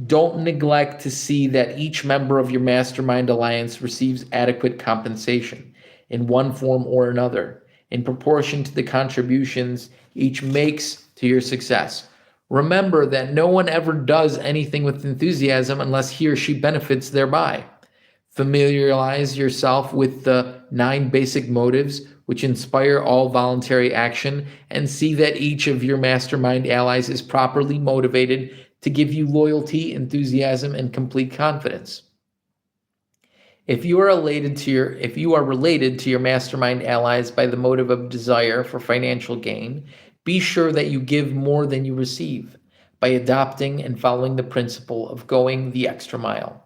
Don't neglect to see that each member of your mastermind alliance receives adequate compensation in one form or another, in proportion to the contributions each makes to your success. Remember that no one ever does anything with enthusiasm unless he or she benefits thereby. Familiarize yourself with the 9 basic motives which inspire all voluntary action, and see that each of your mastermind allies is properly motivated to give you loyalty, enthusiasm, and complete confidence. If you are related to your mastermind allies by the motive of desire for financial gain, be sure that you give more than you receive by adopting and following the principle of going the extra mile.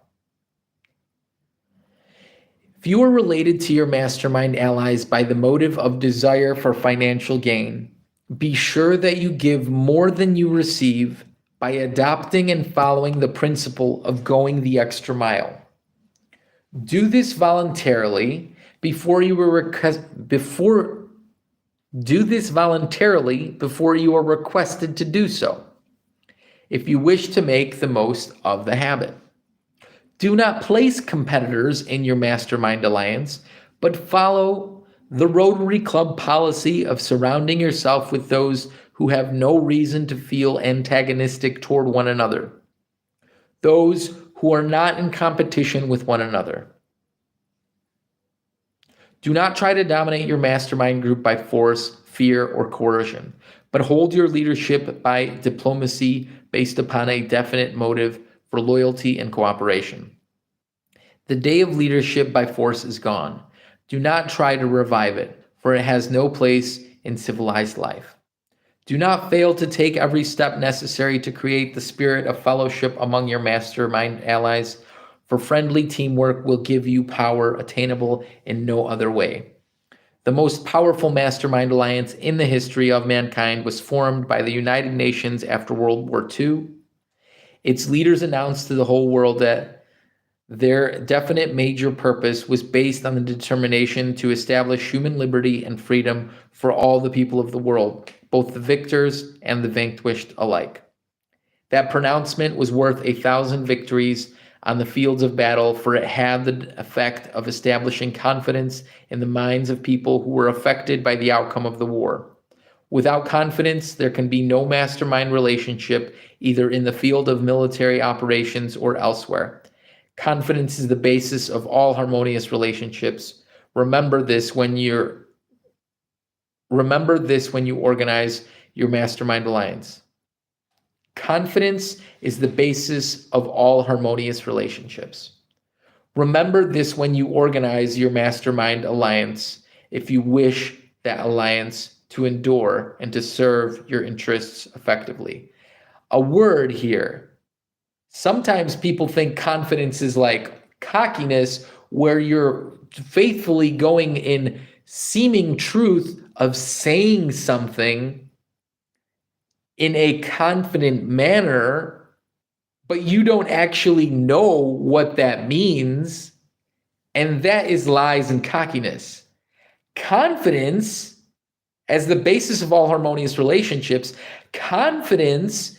If you are related to your mastermind allies by the motive of desire for financial gain, be sure that you give more than you receive by adopting and following the principle of going the extra mile. Do this voluntarily before you are requested to do so, if you wish to make the most of the habit. Do not place competitors in your mastermind alliance, but follow the Rotary Club policy of surrounding yourself with those who have no reason to feel antagonistic toward one another, those who are not in competition with one another. Do not try to dominate your mastermind group by force, fear, or coercion, but hold your leadership by diplomacy based upon a definite motive for loyalty and cooperation. The day of leadership by force is gone. Do not try to revive it, for it has no place in civilized life. Do not fail to take every step necessary to create the spirit of fellowship among your mastermind allies, for friendly teamwork will give you power attainable in no other way. The most powerful mastermind alliance in the history of mankind was formed by the United Nations after World War II. Its leaders announced to the whole world that Their definite major purpose was based on the determination to establish human liberty and freedom for all the people of the world, both the victors and the vanquished alike. That pronouncement was worth 1,000 victories on the fields of battle, for it had the effect of establishing confidence in the minds of people who were affected by the outcome of the war. Without confidence, there can be no mastermind relationship, either in the field of military operations or elsewhere. Confidence is the basis of all harmonious relationships. Remember this when you organize your mastermind alliance. Confidence is the basis of all harmonious relationships. Remember this when you organize your mastermind alliance, if you wish that alliance to endure and to serve your interests effectively. A word here. Sometimes people think confidence is like cockiness, where you're faithfully going in seeming truth of saying something in a confident manner, but you don't actually know what that means. And that is lies and cockiness. Confidence, as the basis of all harmonious relationships, confidence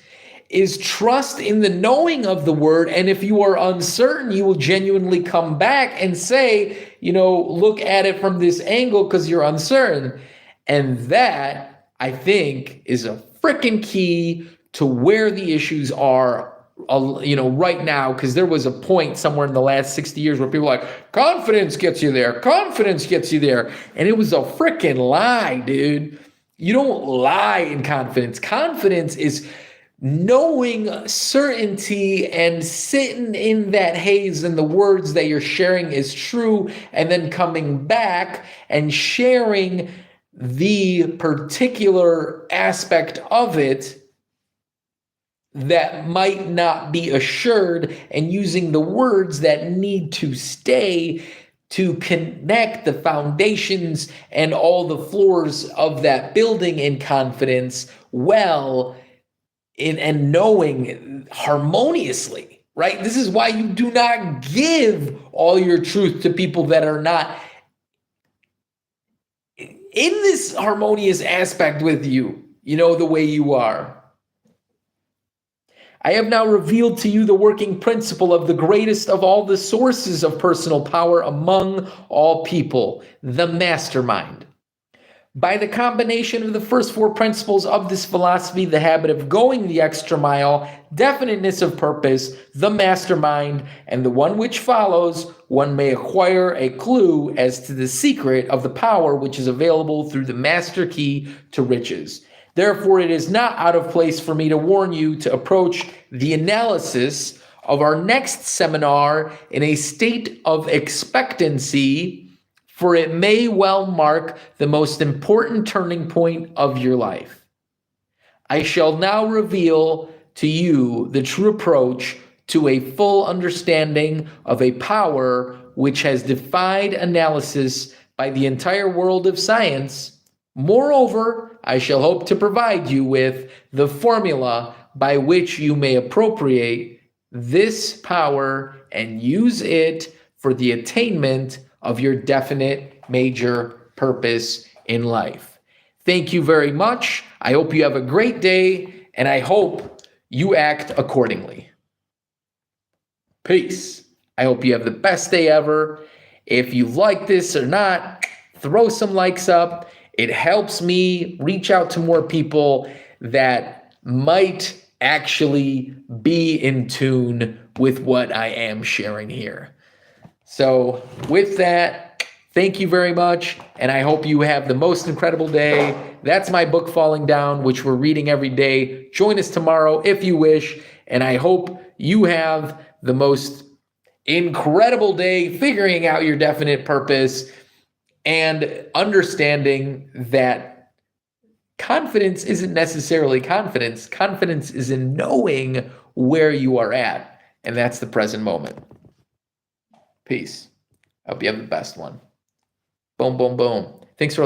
is trust in the knowing of the word. And if you are uncertain, you will genuinely come back and say, look at it from this angle because you're uncertain. And that, I think, is a freaking key to where the issues are, right now, because there was a point somewhere in the last 60 years where people were like, confidence gets you there. Confidence gets you there. And it was a freaking lie, dude. You don't lie in confidence. Confidence is knowing certainty and sitting in that haze and the words that you're sharing is true, and then coming back and sharing the particular aspect of it that might not be assured, and using the words that need to stay to connect the foundations and all the floors of that building in confidence and knowing harmoniously, right? This is why you do not give all your truth to people that are not in this harmonious aspect with you, the way you are. I have now revealed to you the working principle of the greatest of all the sources of personal power among all people, the mastermind. By the combination of the first four principles of this philosophy, the habit of going the extra mile, definiteness of purpose, the mastermind, and the one which follows, one may acquire a clue as to the secret of the power which is available through the master key to riches. Therefore, it is not out of place for me to warn you to approach the analysis of our next seminar in a state of expectancy, for it may well mark the most important turning point of your life. I shall now reveal to you the true approach to a full understanding of a power which has defied analysis by the entire world of science. Moreover, I shall hope to provide you with the formula by which you may appropriate this power and use it for the attainment of your definite major purpose in life. Thank you very much. I hope you have a great day, and I hope you act accordingly. Peace. I hope you have the best day ever. If you like this or not, throw some likes up. It helps me reach out to more people that might actually be in tune with what I am sharing here. So with that, thank you very much, and I hope you have the most incredible day. That's my book, Falling Down, which we're reading every day. Join us tomorrow if you wish, and I hope you have the most incredible day figuring out your definite purpose and understanding that confidence isn't necessarily confidence. Confidence is in knowing where you are at, and that's the present moment. Peace. Hope you have the best one. Boom, boom, boom. Thanks for